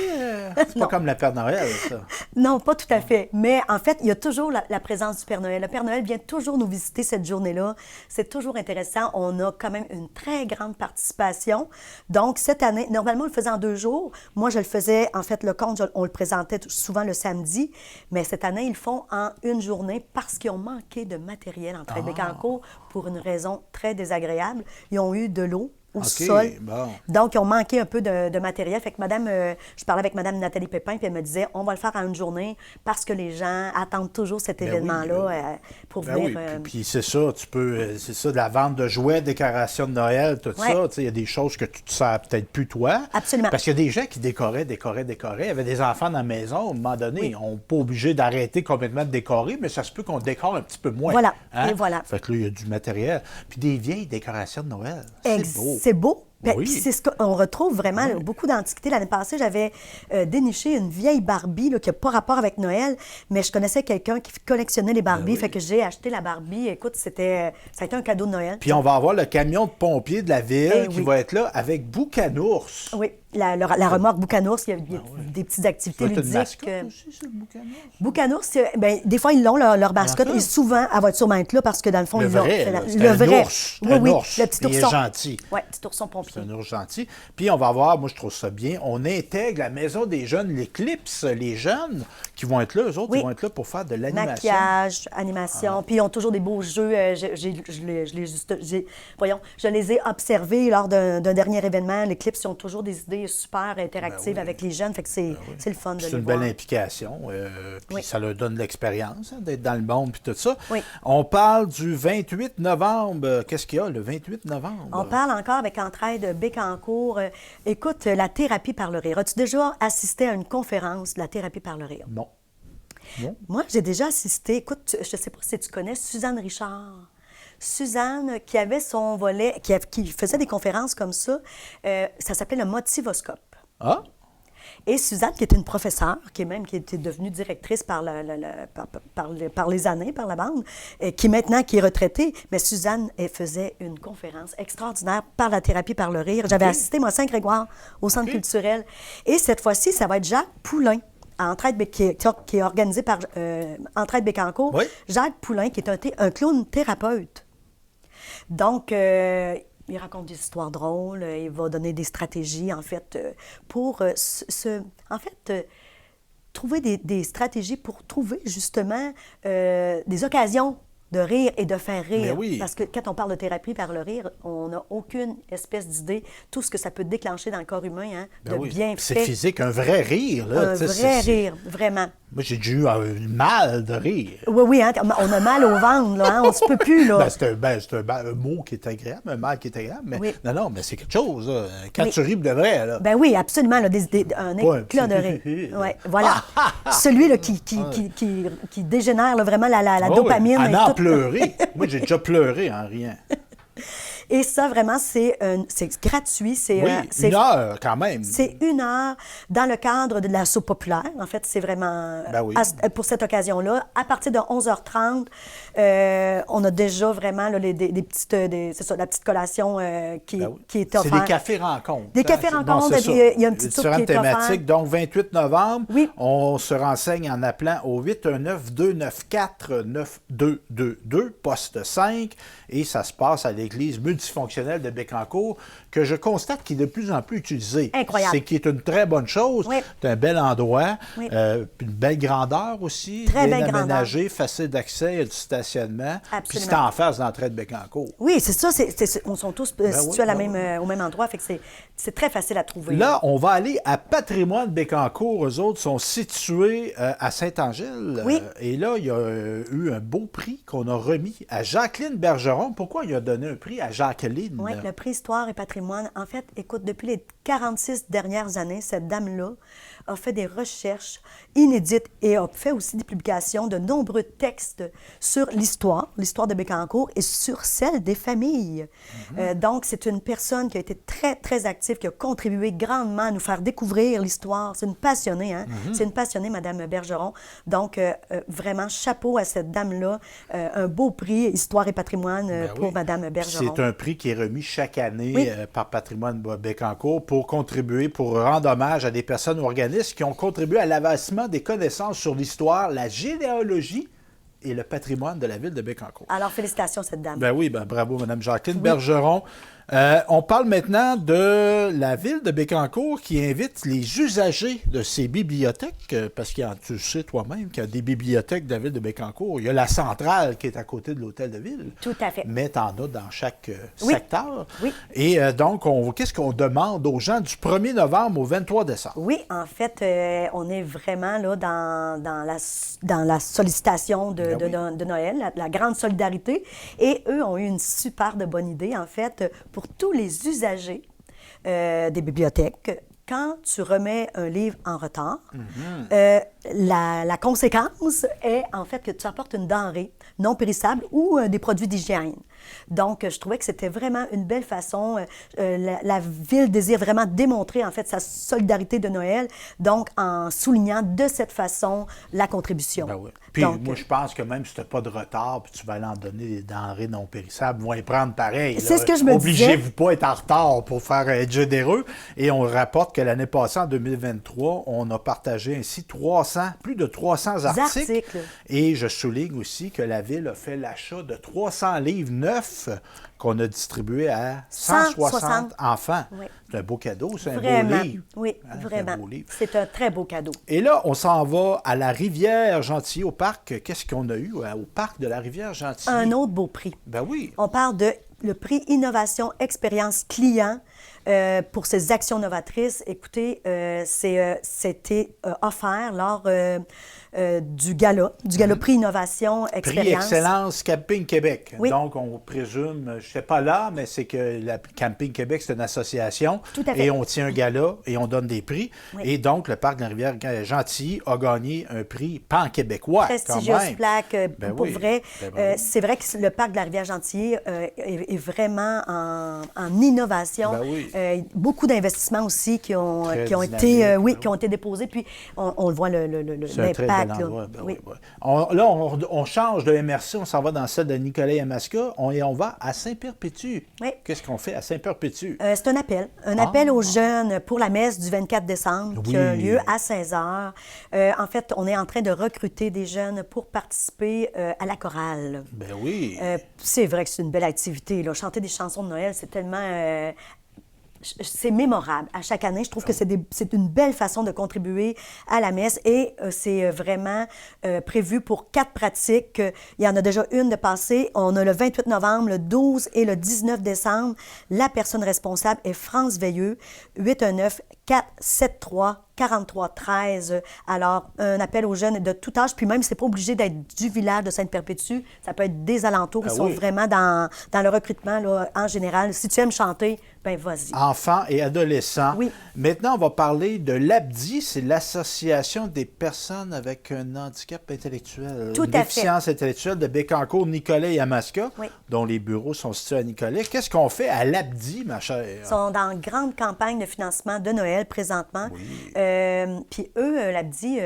C'est pas comme la Père Noël, ça. Non, pas tout à fait. Mais en fait, il y a toujours la présence du Père Noël. Le Père Noël vient toujours nous visiter cette journée-là. C'est toujours intéressant. On a quand même une très grande participation. Donc, cette année, normalement, on le faisait en 2 jours. Moi, je le faisais, en fait, le conte, on le présentait souvent le samedi. Mais cette année, ils le font en 1 journée parce qu'ils ont manqué de matériel en Entraide Bécancour pour une raison très désagréable. Ils ont eu de l'eau au sol. Bon. Donc, ils ont manqué un peu de matériel. Fait que je parlais avec Mme Nathalie Pépin, puis elle me disait, on va le faire en 1 journée parce que les gens attendent toujours cet événement-là pour venir. Puis c'est ça, c'est ça, de la vente de jouets, décoration de Noël, tout ça. Il y a des choses que tu te sers peut-être plus toi. Absolument. Parce qu'il y a des gens qui décoraient. Il y avait des enfants dans la maison, à un moment donné. On n'est pas obligé d'arrêter complètement de décorer, mais ça se peut qu'on décore un petit peu moins. Voilà, hein? et voilà. Fait que là, il y a du matériel. Puis des vieilles décorations de Noël. C'est beau. C'est beau. Ben, Oui. puis c'est ce qu'on retrouve vraiment beaucoup d'antiquités. L'année passée, j'avais déniché une vieille Barbie là, qui n'a pas rapport avec Noël, mais je connaissais quelqu'un qui collectionnait les Barbies, fait que j'ai acheté la Barbie. Écoute, ça a été un cadeau de Noël. Puis on va avoir le camion de pompiers de la ville qui oui. va être là avec Boucanours. Oui, la remorque Boucanours, il y a des petites activités Ça va être une ludiques. mascotte aussi, ça, le Boucanours? Boucanours, ben, des fois, ils l'ont, leur mascotte, et souvent, elle va sûrement être là parce que dans le fond, Le ils l'ont. vrai, là, Le c'est un vrai. ours. Oui, Un oui, ours. le petit Il est ourson. gentil. Oui, petit ourson pompier. C'est un ours gentil. Puis on va voir, moi je trouve ça bien, on intègre la Maison des jeunes, l'Éclipse, les jeunes qui vont être là, eux autres, ils vont être là pour faire de l'animation. Maquillage, animation. Puis ils ont toujours des beaux jeux. Je les ai observés lors d'un dernier événement. L'Éclipse, ils ont toujours des idées super interactives avec les jeunes. Fait que c'est le fun de les C'est une voir. belle implication. Puis ça leur donne de l'expérience d'être dans le monde puis tout ça. Oui. On parle du 28 novembre. Qu'est-ce qu'il y a le 28 novembre? On parle encore avec Entraide Bécancour. Écoute, la thérapie par le rire. As-tu déjà assisté à une conférence de la thérapie par le rire? Non. Non. Moi, j'ai déjà assisté. Écoute, je ne sais pas si tu connais Suzanne Richard. Suzanne, qui avait son volet, qui faisait des conférences comme ça. Ça s'appelait le Motivoscope. Ah? Et Suzanne, qui était une professeure, qui était devenue directrice par les années, par la bande, qui est retraitée, mais Suzanne, elle faisait une conférence extraordinaire par la thérapie par le rire. J'avais assisté, moi, à Saint-Grégoire, au Centre culturel. Et cette fois-ci, ça va être Jacques Poulain, qui est organisé par Entraide Bécancour. Oui. Jacques Poulain, qui est un clown thérapeute. Donc, il raconte des histoires drôles, il va donner des stratégies, en fait, pour trouver des stratégies pour trouver, justement, des occasions de rire et de faire rire. Mais oui. Parce que quand on parle de thérapie par le rire, on n'a aucune espèce d'idée, tout ce que ça peut déclencher dans le corps humain, de bien fait. C'est physique, un vrai rire. Là, un vrai rire, vraiment. Moi, j'ai déjà eu un mal de rire. Oui, oui, hein, on a mal au ventre, là, hein, on ne se peut plus, là. C'est un mot qui est agréable, un mal qui est agréable, mais Oui. non, mais c'est quelque chose, là. Quand Mais- tu ris de vrai, là. Ben oui, absolument, là, un éclat de rire. Ouais, voilà. Celui là, qui dégénère là, vraiment la Ah oui, dopamine. et en tout. pleurer. Moi, j'ai déjà pleuré en riant. Et ça, vraiment, c'est gratuit. C'est Oui, 1 heure quand même. C'est 1 heure dans le cadre de la soupe populaire. En fait, c'est vraiment Ben oui. pour cette occasion-là. À partir de 11h30, on a déjà vraiment là, la petite collation qui est C'est offerte. des cafés-rencontres. Des cafés-rencontres, c'est ça. il y a une petite soupe Différentes qui est offerte. thématiques. Donc, 28 novembre, on se renseigne en appelant au 819-294-9222, poste 5, et ça se passe à l'église multifonctionnelle de Bécancour, que je constate qu'il est de plus en plus utilisé. Incroyable. C'est qui est une très bonne chose. Oui. C'est un bel endroit, Oui. puis une belle grandeur aussi, Très bien belle aménagé, facile d'accès, il y a du stationnement, puis Absolument. c'est en face d'entrée de Bécancour. Oui, c'est ça. On sont tous situés au même endroit, fait que c'est très facile à trouver. Là, on va aller à Patrimoine Bécancour. Eux autres sont situés à Saint-Angèle. Oui. Et là, il y a eu un beau prix qu'on a remis à Jacqueline Bergeron. Pourquoi il a donné un prix à Jacqueline Jacqueline. Oui, le prix Histoire et patrimoine. En fait, écoute, depuis les 46 dernières années, cette dame-là a fait des recherches inédites et a fait aussi des publications de nombreux textes sur l'histoire de Bécancour et sur celle des familles. Donc, c'est une personne qui a été très, très active, qui a contribué grandement à nous faire découvrir l'histoire. C'est une passionnée, hein? C'est une passionnée, Mme Bergeron. Donc, vraiment, chapeau à cette dame-là. Un beau prix Histoire et patrimoine pour Mme Bergeron. C'est un prix qui est remis chaque année par Patrimoine Bécancour pour contribuer, pour rendre hommage à des personnes ou organismes qui ont contribué à l'avancement des connaissances sur l'histoire, la généalogie et le patrimoine de la ville de Bécancour. Alors, félicitations à cette dame. Ben oui, bravo, Mme Jacqueline Bergeron. On parle maintenant de la ville de Bécancour qui invite les usagers de ses bibliothèques, parce qu'il y a, tu sais toi-même qu'il y a des bibliothèques de la ville de Bécancour. Il y a la centrale qui est à côté de l'hôtel de ville. Tout à fait. Mais tu en as dans chaque secteur. Oui. Et donc, qu'est-ce qu'on demande aux gens du 1er novembre au 23 décembre? Oui, en fait, on est vraiment là dans la sollicitation de Noël, la grande solidarité. Et eux ont eu une super de bonne idée, en fait, pour tous les usagers des bibliothèques. Quand tu remets un livre en retard, la conséquence est en fait que tu apportes une denrée non périssable ou des produits d'hygiène. Donc, je trouvais que c'était vraiment une belle façon. La ville désire vraiment démontrer en fait sa solidarité de Noël, donc en soulignant de cette façon la contribution. Ben oui. Puis donc, moi, je pense que même si tu n'as pas de retard, puis tu vas aller en donner des denrées non périssables, ils vont les prendre pareil. C'est ce que je me disais. Obligez-vous pas être en retard pour faire être généreux. Et on rapporte que l'année passée, en 2023, on a partagé ainsi plus de 300 articles. Et je souligne aussi que la ville a fait l'achat de 300 livres neufs qu'on a distribués à 160 enfants. Oui. C'est un beau cadeau, c'est un beau livre. Oui, vraiment. C'est un très beau cadeau. Et là, on s'en va à la Rivière-Gentilly, au parc. Qu'est-ce qu'on a eu au parc de la Rivière-Gentilly? Un autre beau prix. Ben oui. On parle de le prix Innovation Expérience Client pour ses actions novatrices. Écoutez, c'était offert lors du gala prix Innovation Expérience. Prix Excellence Camping Québec. Oui. Donc, on présume, je ne sais pas là, mais c'est que la Camping Québec, c'est une association. Tout à fait. Et on tient un gala et on donne des prix. Oui. Et donc, le parc de la Rivière-Gentilly a gagné un prix pan-québécois. Prestigieuse plaque, pour vrai. Ben c'est vrai que le parc de la Rivière-Gentilly est vraiment en innovation. Ben oui. Beaucoup d'investissements aussi qui ont été déposés. Puis, on le voit, l'impact. On change de MRC, on s'en va dans celle de Nicolet-Yamaska et on va à Saint-Perpétue. Oui. Qu'est-ce qu'on fait à Saint-Perpétue? C'est un appel aux jeunes pour la messe du 24 décembre qui a lieu à 16h. En fait, on est en train de recruter des jeunes pour participer à la chorale. Ben oui. C'est vrai que c'est une belle activité. Là. Chanter des chansons de Noël, c'est tellement... c'est mémorable. À chaque année, je trouve que c'est une belle façon de contribuer à la messe et c'est vraiment prévu pour 4 pratiques. Il y en a déjà une de passée. On a le 28 novembre, le 12 et le 19 décembre. La personne responsable est France Veilleux, 819-473-4313. Alors, un appel aux jeunes de tout âge, puis même, c'est pas obligé d'être du village de Sainte-Perpétue. Ça peut être des alentours. Ils sont vraiment dans le recrutement là, en général. Si tu aimes chanter, ben vas-y. Enfants et adolescents. Oui. Maintenant, on va parler de l'ABDI, c'est l'Association des personnes avec un handicap intellectuel. Tout à fait. Déficience intellectuelle de Bécancour, Nicolet et Yamaska, dont les bureaux sont situés à Nicolet. Qu'est-ce qu'on fait à l'ABDI, ma chère? Ils sont dans une grande campagne de financement de Noël présentement. Oui. Puis eux, l'ABDI,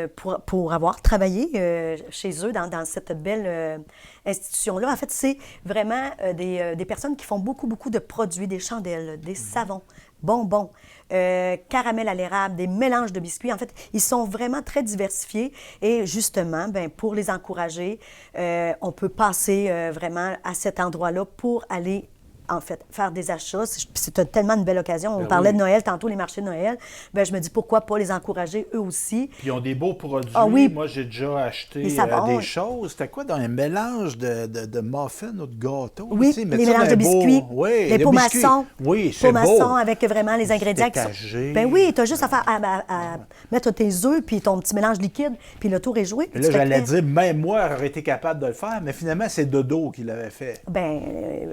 pour avoir travaillé chez eux dans cette belle institution-là, en fait, c'est vraiment des personnes qui font beaucoup, beaucoup de produits, des chandelles, des savons, bonbons, caramel à l'érable, des mélanges de biscuits. En fait, ils sont vraiment très diversifiés et justement, pour les encourager, on peut passer vraiment à cet endroit-là pour aller en fait, faire des achats. C'est tellement une belle occasion. On parlait de Noël, tantôt les marchés de Noël. Je me dis, pourquoi pas les encourager eux aussi? Puis ils ont des beaux produits. Ah, oui. Moi, j'ai déjà acheté des choses. C'était quoi dans un mélange de muffins ou de gâteaux? Oui, les mélanges de biscuits. Oui, les pots maçons. Oui, c'est beau. Maçons avec vraiment les ingrédients qui sont... Ben oui, tu as juste à faire à mettre tes œufs puis ton petit mélange liquide, puis le tour est joué. Là, j'allais dire, même moi, j'aurais été capable de le faire, mais finalement, c'est Dodo qui l'avait fait.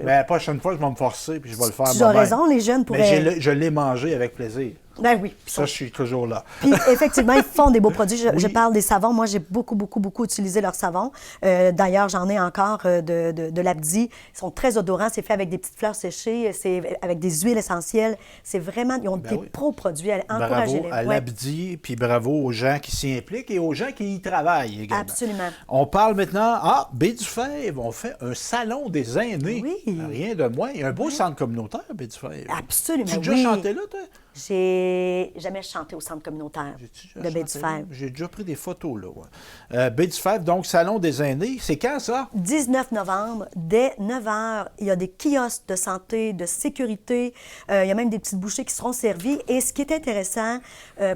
La prochaine fois, je vais me forcer puis je vais le faire Tu as moi-même. raison, les jeunes pourraient... Mais je l'ai mangé avec plaisir. Ben oui. Ça, je suis toujours là. Puis effectivement, ils font des beaux produits. Je parle des savons. Moi, j'ai beaucoup utilisé leurs savons. D'ailleurs, j'en ai encore de l'Abdi. Ils sont très odorants. C'est fait avec des petites fleurs séchées. C'est avec des huiles essentielles. C'est vraiment... Ils ont des pro-produits. Encouragez-les. Bravo à l'Abdi, puis bravo aux gens qui s'y impliquent et aux gens qui y travaillent également. Absolument. On parle maintenant... Ah, Baie-du-Fèvre, on fait un salon des aînés. Oui. Rien de moins. Il y a un beau centre communautaire, Baie-du-Fèvre. Absolument, Tu as déjà chanté là, toi? J'ai jamais chanté au centre communautaire de Baie-du-Fèvre. J'ai déjà pris des photos, là. Ouais. Baie-du-Fèvre, donc, Salon des aînés. C'est quand, ça? 19 novembre, dès 9 h. Il y a des kiosques de santé, de sécurité. Il y a même des petites bouchées qui seront servies. Et ce qui est intéressant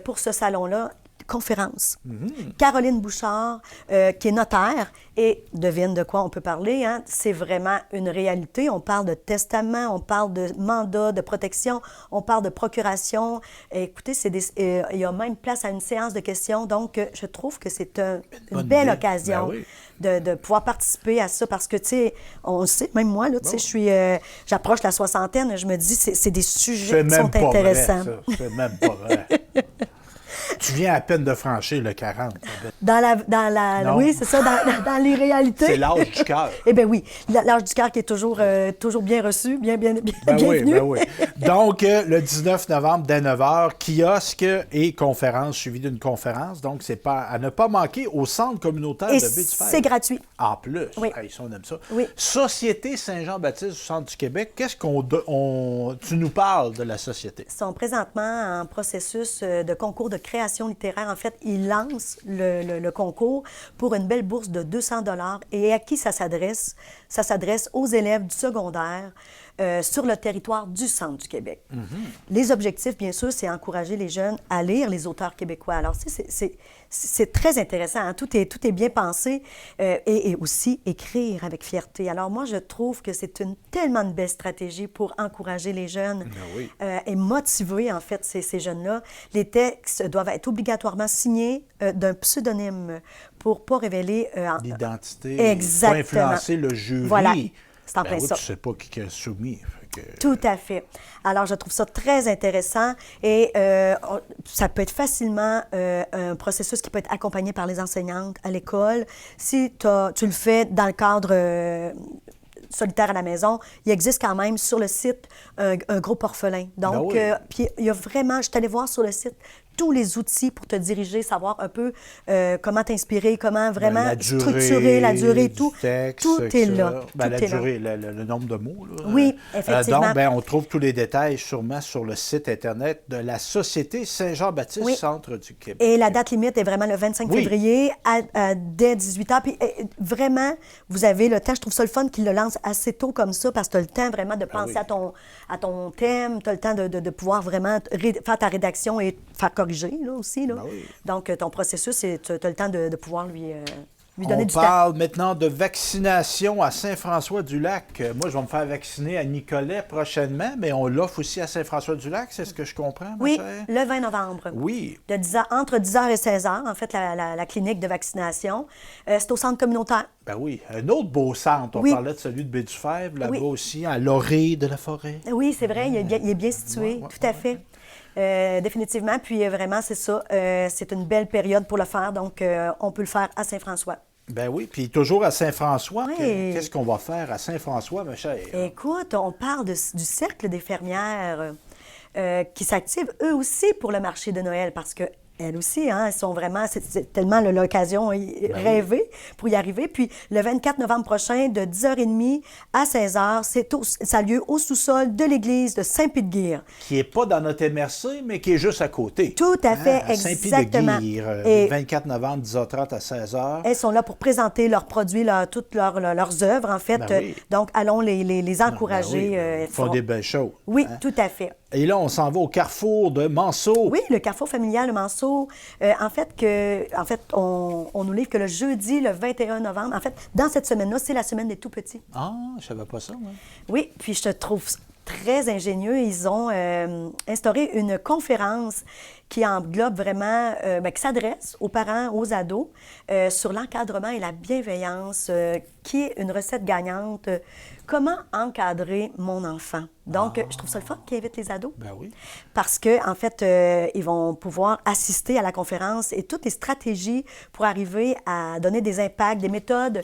pour ce salon-là, conférence. Caroline Bouchard, qui est notaire, et devine de quoi on peut parler, hein? C'est vraiment une réalité. On parle de testament, on parle de mandat de protection, on parle de procuration. Écoutez, il y a même place à une séance de questions. Donc, je trouve que c'est une belle occasion de pouvoir participer à ça parce que, tu sais, on le sait, même moi, là, tu sais, j'approche la soixantaine, je me dis, c'est des sujets qui sont intéressants. C'est même pas vrai. Tu viens à peine de franchir le 40. Oui, c'est ça, dans les réalités. C'est l'âge du cœur. Eh bien oui, l'âge du cœur qui est toujours bien reçu, bienvenu. Oui. Donc, le 19 novembre, dès 9 h, kiosque et conférence, suivi d'une conférence. Donc, c'est pas à ne pas manquer au centre communautaire de Baie-du-Fèvre. C'est gratuit. En plus, oui. Ça, on aime ça. Oui. Société Saint-Jean-Baptiste du centre du Québec, qu'est-ce tu nous parles de la société? Ils sont présentement en processus de concours de création littéraire. En fait, ils lancent le concours pour une belle bourse de 200 $. Et à qui ça s'adresse? Ça s'adresse aux élèves du secondaire sur le territoire du centre du Québec. Les objectifs, bien sûr, c'est encourager les jeunes à lire les auteurs québécois. Alors, c'est très intéressant. Hein? Tout est bien pensé et aussi écrire avec fierté. Alors, moi, je trouve que c'est tellement une belle stratégie pour encourager les jeunes et motiver, en fait, ces jeunes-là. Les textes doivent être obligatoirement signés d'un pseudonyme pour ne pas révéler... l'identité, exactement. Pas influencer le jury. Voilà, c'est en plein ça. Tu ne sais pas qui est soumis. Tout à fait. Alors, je trouve ça très intéressant et ça peut être facilement un processus qui peut être accompagné par les enseignantes à l'école. Si tu le fais dans le cadre solitaire à la maison, il existe quand même sur le site un groupe orphelin. Donc, puis il y a vraiment, je suis allée voir sur le site tous les outils pour te diriger, savoir un peu comment t'inspirer, comment vraiment structurer la durée, tout. Texte, tout est là. La durée, le nombre de mots. Là. Oui, effectivement. Donc, on trouve tous les détails sûrement sur le site Internet de la Société Saint-Jean-Baptiste, Centre du Québec. Et la date limite est vraiment le 25 février dès 18 h. Puis vraiment, vous avez le temps. Je trouve ça le fun qu'ils le lancent assez tôt comme ça parce que tu as le temps vraiment de penser à ton thème, tu as le temps de pouvoir vraiment faire ta rédaction et faire corriger là, aussi. Là. Donc, ton processus, tu as le temps de pouvoir lui donner du temps. On parle maintenant de vaccination à Saint-François-du-Lac. Moi, je vais me faire vacciner à Nicolet prochainement, mais on l'offre aussi à Saint-François-du-Lac, c'est ce que je comprends, ma chère? Le 20 novembre. Oui. Entre 10 h et 16 h, en fait, la clinique de vaccination. C'est au centre communautaire. Ben oui. Un autre beau centre. On parlait de celui de Baie-du-Fèvre, là-bas aussi, à l'orée de la forêt. Oui, c'est vrai, il est bien situé, tout à fait. Définitivement. Puis vraiment, c'est ça. C'est une belle période pour le faire. Donc, on peut le faire à Saint-François. Ben oui. Puis toujours à Saint-François. Qu'est-ce qu'on va faire à Saint-François, ma chère? Écoute, on parle du Cercle des fermières qui s'activent eux aussi pour le marché de Noël parce que elles aussi, hein, elles sont vraiment, c'est tellement l'occasion rêvée pour y arriver. Puis le 24 novembre prochain, de 10h30 à 16h, ça a lieu au sous-sol de l'église de Saint-Pied-de-Guire. Qui n'est pas dans notre MRC, mais qui est juste à côté. Tout à fait, à exactement. Saint-Pied-de-Guire, le 24 novembre, 10h30 à 16h. Elles sont là pour présenter leurs produits, toutes leurs œuvres, en fait. Donc, allons les encourager. Ils font des belles choses. Oui, tout à fait. Et là, on s'en va au carrefour de Manceau. Oui, le carrefour familial de Manceau. En fait, on nous livre que le jeudi, le 21 novembre, en fait, dans cette semaine-là, c'est la semaine des tout-petits. Ah, je savais pas ça, moi. Oui, puis je trouve très ingénieux. Ils ont instauré une conférence qui englobe vraiment, qui s'adresse aux parents, aux ados, sur l'encadrement et la bienveillance, qui est une recette gagnante. Comment encadrer mon enfant? Donc, je trouve ça le fun qui invite les ados. Ben oui. Parce qu'en fait, ils vont pouvoir assister à la conférence et toutes les stratégies pour arriver à donner des impacts, des méthodes,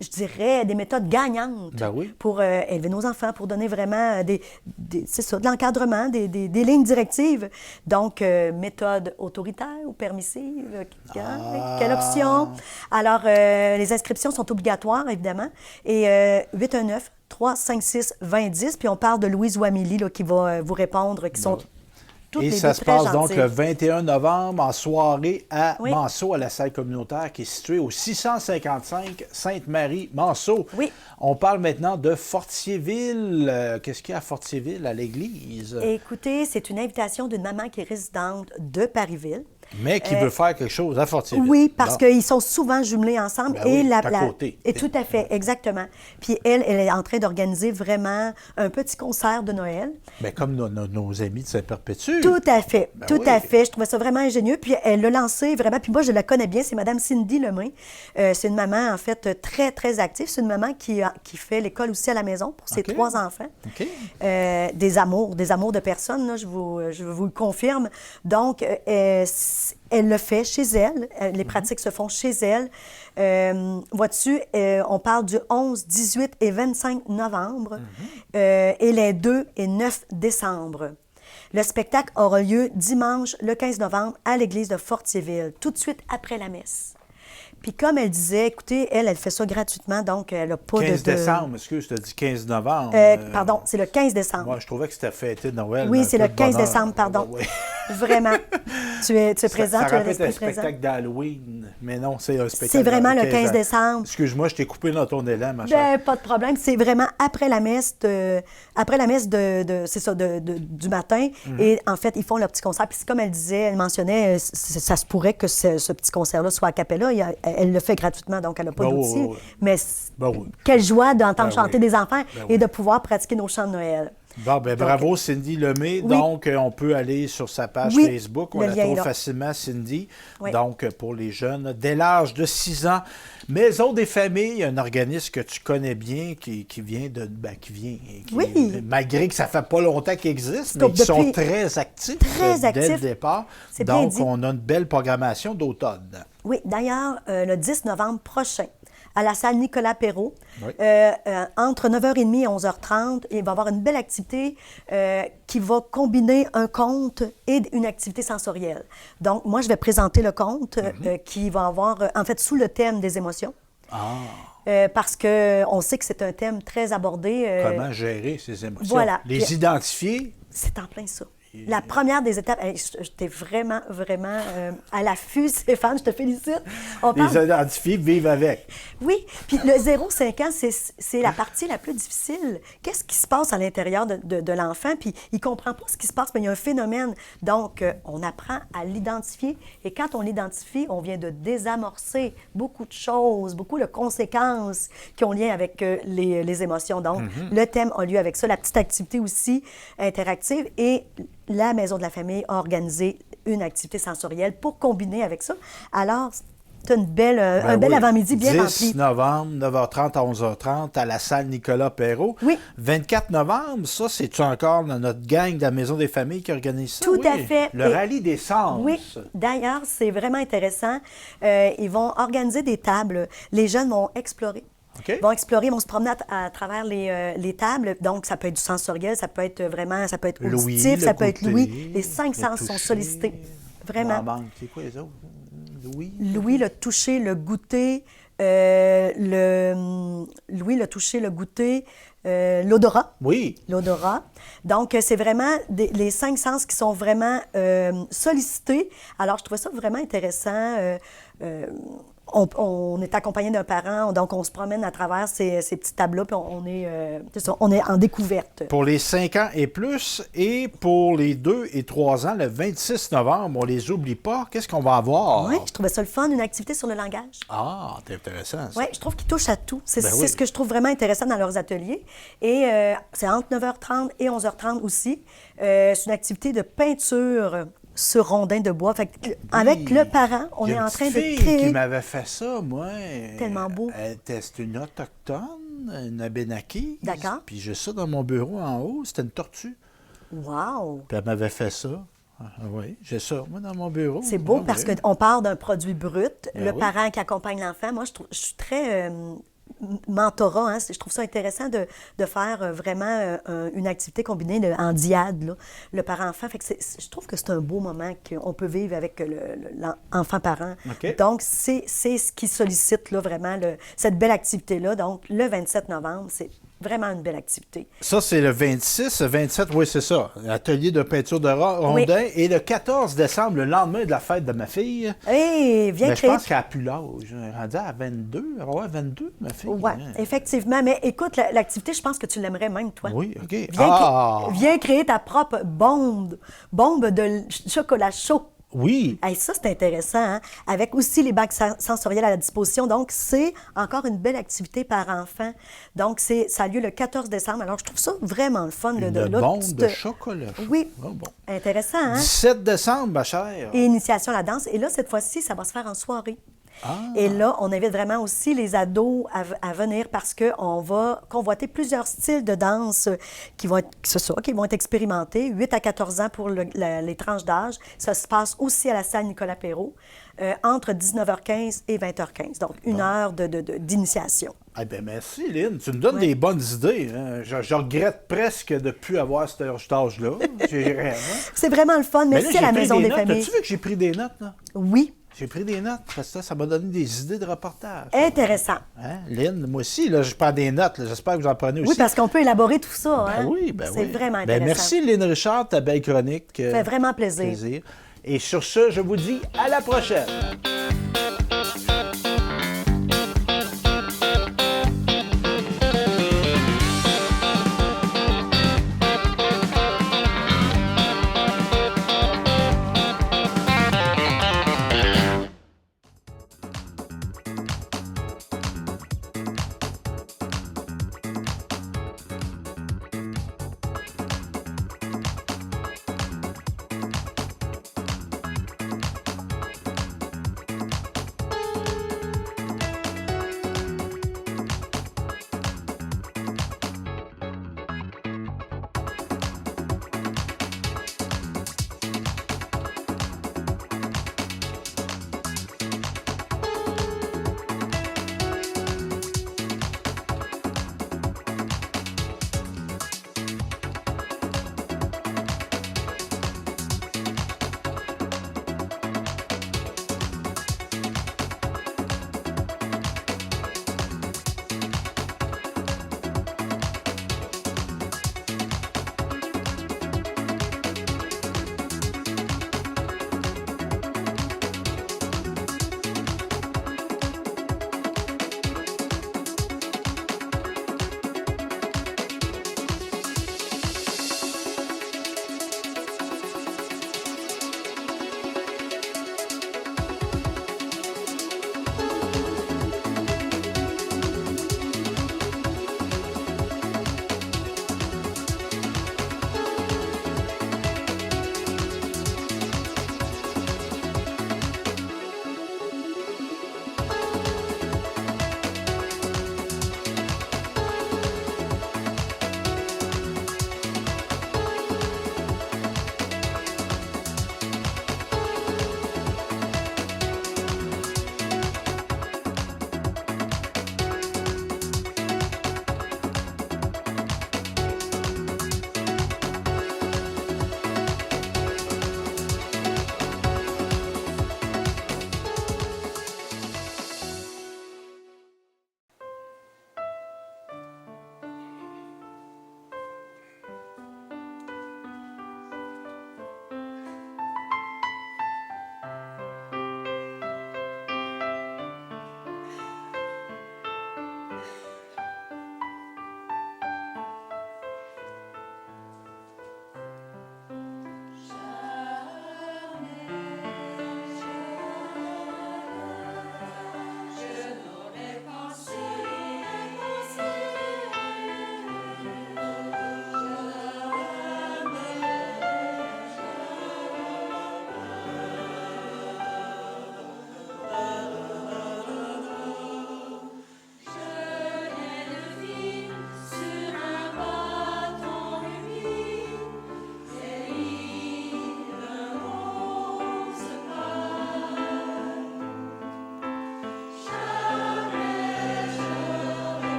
je dirais, des méthodes gagnantes pour élever nos enfants, pour donner vraiment c'est ça, de l'encadrement, des lignes directives. Donc, méthode autoritaire ou permissive, quelle option? Alors, les inscriptions sont obligatoires, évidemment. Et 819-356-2010, puis on parle de Louise ou Amélie là, qui va vous répondre, qui sont... Et ça se passe donc le 21 novembre en soirée à Manceau, à la salle communautaire qui est située au 655 Sainte-Marie-Manceau. Oui. On parle maintenant de Fortierville. Qu'est-ce qu'il y a à Fortierville, à l'église? Écoutez, c'est une invitation d'une maman qui est résidente de Parisville. Mais qui veut faire quelque chose à Fortierville. Oui, parce qu'ils sont souvent jumelés ensemble. Ben à côté. Et tout à fait, exactement. Puis elle est en train d'organiser vraiment un petit concert de Noël. Bien, comme nos amis de Saint-Perpétue. Tout à fait, tout à fait. Je trouvais ça vraiment ingénieux. Puis elle l'a lancé vraiment. Puis moi, je la connais bien. C'est Mme Cindy Lemay. C'est une maman, en fait, très, très active. C'est une maman qui fait l'école aussi à la maison pour ses 3 enfants. Des amours de personnes, là, je vous le confirme. Donc, elle le fait chez elle. Les pratiques se font chez elle. Vois-tu, on parle du 11, 18 et 25 novembre et les 2 et 9 décembre. Le spectacle aura lieu dimanche, le 15 novembre, à l'église de Fortierville, tout de suite après la messe. Puis comme elle disait, écoutez, elle fait ça gratuitement, donc elle n'a pas 15 décembre, excuse, tu as dit 15 novembre. Pardon, c'est le 15 décembre. Moi, je trouvais que c'était fêté de Noël. Oui, c'est le 15 décembre, pardon. Vraiment. Tu es présent, ça tu es rappelle un présent. spectacle d'Halloween, mais non, c'est un spectacle. C'est vraiment le 15 décembre. Excuse-moi, je t'ai coupé dans ton élan, ma chère. Pas de problème. C'est vraiment après la messe du matin. Et en fait, ils font leur petit concert. Puis comme elle disait, elle mentionnait, ça se pourrait que ce petit concert-là soit a cappella. Elle le fait gratuitement, donc elle n'a pas d'outils. Mais quelle joie d'entendre chanter des enfants et de pouvoir pratiquer nos chants de Noël. Bon, ben bravo Cindy Lemay. Donc, on peut aller sur sa page Facebook. On la trouve facilement, Cindy. Donc, pour les jeunes, dès l'âge de 6 ans. Maison des familles, un organisme que tu connais bien, qui vient de... malgré que ça fait pas longtemps qu'il existe, mais qui sont très actifs dès le départ. Donc, on a une belle programmation d'automne. Oui, d'ailleurs, le 10 novembre prochain, à la salle Nicolas Perrault, entre 9h30 et 11h30. Il va y avoir une belle activité qui va combiner un conte et une activité sensorielle. Donc, moi, je vais présenter le conte qui va avoir, en fait, sous le thème des émotions. Parce qu'on sait que c'est un thème très abordé. Comment gérer ces émotions? Voilà. Les identifier? C'est en plein ça. La première des étapes, j'étais vraiment, vraiment à l'affût, Stéphane, je te félicite. Les identifier, vivre avec. Oui, puis le 0-5 ans, c'est la partie la plus difficile. Qu'est-ce qui se passe à l'intérieur de l'enfant? Puis il ne comprend pas ce qui se passe, mais il y a un phénomène. Donc, on apprend à l'identifier. Et quand on l'identifie, on vient de désamorcer beaucoup de choses, beaucoup de conséquences qui ont lien avec les émotions. Donc, le thème a lieu avec ça. La petite activité aussi interactive et la Maison de la famille a organisé une activité sensorielle pour combiner avec ça. Alors, c'est un bel avant-midi bien rempli. 10 novembre, 9h30 à 11h30 à la salle Nicolas Perrault. Oui. 24 novembre, ça, c'est-tu encore dans notre gang de la Maison des familles qui organise ça? Tout à fait. Le rallye des sens. Oui. D'ailleurs, c'est vraiment intéressant. Ils vont organiser des tables. Les jeunes vont explorer. Ils vont explorer, ils vont se promener à travers les tables. Donc, ça peut être du sensoriel, ça peut être auditif, ça peut être l'ouïe. Les 5 sens sont sollicités. Vraiment. C'est quoi les autres? L'ouïe, le toucher, le goûter, l'odorat. Oui. L'odorat. Donc, c'est vraiment les 5 sens qui sont vraiment sollicités. Alors, je trouvais ça vraiment intéressant. on est accompagné d'un parent, donc on se promène à travers ces petits tableaux, puis on est en découverte. Pour les 5 ans et plus, et pour les 2 et 3 ans, le 26 novembre, on les oublie pas. Qu'est-ce qu'on va avoir? Oui, je trouvais ça le fun, une activité sur le langage. Ah, c'est intéressant, ça. Oui, je trouve qu'ils touchent à tout. C'est oui. ce que je trouve vraiment intéressant dans leurs ateliers. Et c'est entre 9h30 et 11h30 aussi. C'est une activité de peinture sur rondin de bois. Fait que, avec le parent, on est en train de créer... qui m'avait fait ça, moi. Tellement beau. C'était une autochtone, une Abénaki. D'accord. Puis j'ai ça dans mon bureau en haut. C'était une tortue. Wow! Puis elle m'avait fait ça. Ah, oui, j'ai ça, moi, dans mon bureau. C'est beau parce qu'on part d'un produit brut. Ben le oui. parent qui accompagne l'enfant, moi, je suis très... mentorat, hein? Je trouve ça intéressant de faire vraiment une activité combinée en diade, là, le parent-enfant. Fait que je trouve que c'est un beau moment qu'on peut vivre avec l'enfant-parent. OK. Donc, c'est ce qui sollicite là, vraiment cette belle activité-là. Donc, le 27 novembre, c'est vraiment une belle activité. Ça, c'est le 26. Le 27, oui, c'est ça. Atelier de peinture de rondin. Oui. Et le 14 décembre, le lendemain de la fête de ma fille. Hey, viens Mais je créer... pense qu'elle n'a plus l'âge. Elle est rendue à 22. Ouais, 22, ma fille. Oui, effectivement. Mais écoute, l'activité, je pense que tu l'aimerais même, toi. Oui, OK. Viens créer ta propre bombe de chocolat chaud. Oui. Hey, ça, c'est intéressant, hein? Avec aussi les bacs sensoriels à la disposition. Donc, c'est encore une belle activité par enfant. Donc, ça a lieu le 14 décembre. Alors, je trouve ça vraiment le fun. Une bombe de chocolat chaud. Oui. Oh, bon. Intéressant, hein? 17 décembre, ma chère. Et initiation à la danse. Et là, cette fois-ci, ça va se faire en soirée. Et là, on invite vraiment aussi les ados à venir parce qu'on va convoiter plusieurs styles de danse qui vont être expérimentés. 8 à 14 ans pour les tranches d'âge. Ça se passe aussi à la salle Nicolas Perrault entre 19h15 et 20h15. Donc, une heure d'initiation. Eh bien, merci, Lynn. Tu me donnes des bonnes idées. Hein? Je regrette presque de ne plus avoir cet âge-là. C'est vraiment le fun. Merci à la Maison des familles. As-tu vu que j'ai pris des notes, là? Oui. J'ai pris des notes parce que ça m'a donné des idées de reportage. Intéressant. Hein? Lynn, moi aussi, là, je prends des notes. J'espère que vous en prenez aussi. Oui, parce qu'on peut élaborer tout ça. Ben hein? oui, C'est vraiment intéressant. Merci, Lynn Richard, ta belle chronique. Ça fait vraiment plaisir. Et sur ce, je vous dis à la prochaine.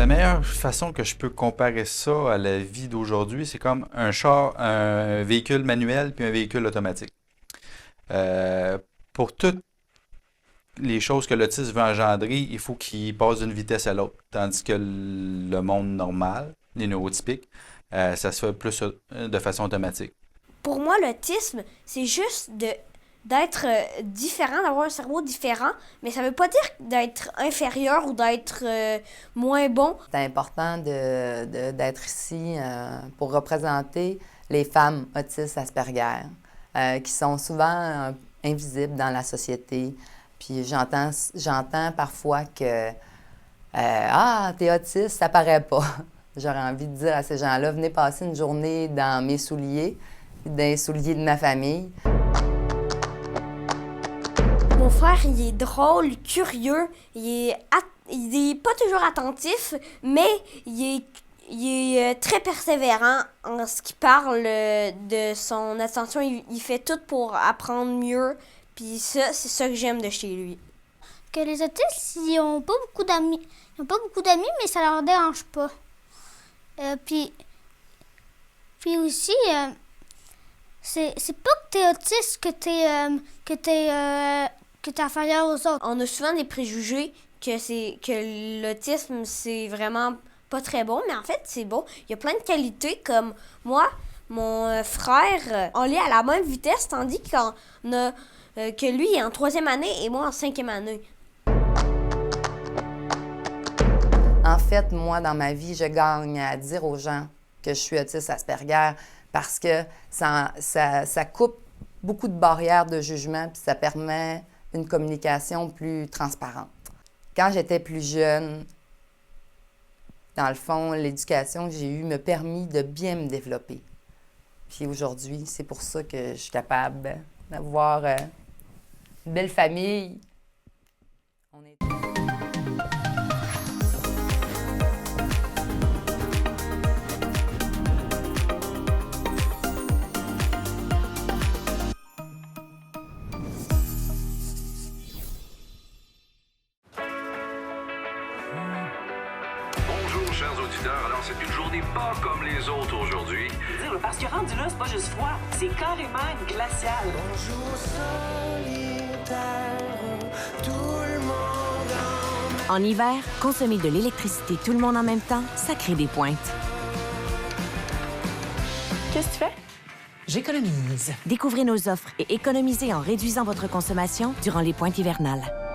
meilleure façon que je peux comparer ça à la vie d'aujourd'hui, c'est comme un véhicule manuel puis un véhicule automatique. Pour toutes les choses que l'autisme veut engendrer, il faut qu'il passe d'une vitesse à l'autre. Tandis que le monde normal, les neurotypiques, ça se fait plus de façon automatique. Pour moi, l'autisme, c'est juste d'être différent, d'avoir un cerveau différent, mais ça veut pas dire d'être inférieur ou d'être moins bon. C'est important d'être ici pour représenter les femmes autistes Asperger, qui sont souvent invisibles dans la société. Puis j'entends parfois que t'es autiste, ça paraît pas. J'aurais envie de dire à ces gens-là, venez passer une journée dans mes souliers, dans les souliers de ma famille. Mon frère, il est drôle, curieux, il est pas toujours attentif, mais il est très persévérant en ce qui parle de son attention. Il fait tout pour apprendre mieux. Puis ça, c'est ça que j'aime de chez lui. Que les autistes, ils n'ont pas beaucoup d'amis. Ils n'ont pas beaucoup d'amis, mais ça leur dérange pas. Puis aussi, c'est pas que t'es autiste que t'es inférieur aux autres. On a souvent des préjugés que l'autisme, c'est vraiment pas très bon, mais en fait, c'est bon. Il y a plein de qualités, comme moi, mon frère, on lit à la même vitesse, tandis qu'on a... que lui est en 3e année et moi en 5e année. En fait, moi, dans ma vie, je gagne à dire aux gens que je suis autiste Asperger parce que ça coupe beaucoup de barrières de jugement puis ça permet une communication plus transparente. Quand j'étais plus jeune, dans le fond, l'éducation que j'ai eue m'a permis de bien me développer. Puis aujourd'hui, c'est pour ça que je suis capable d'avoir... une belle famille. Bonjour, chers auditeurs. Alors, c'est une journée pas comme les autres aujourd'hui. Parce que rendu là, c'est pas juste froid, c'est carrément une glaciale. En hiver, consommer de l'électricité tout le monde en même temps, ça crée des pointes. Qu'est-ce que tu fais? J'économise. Découvrez nos offres et économisez en réduisant votre consommation durant les pointes hivernales.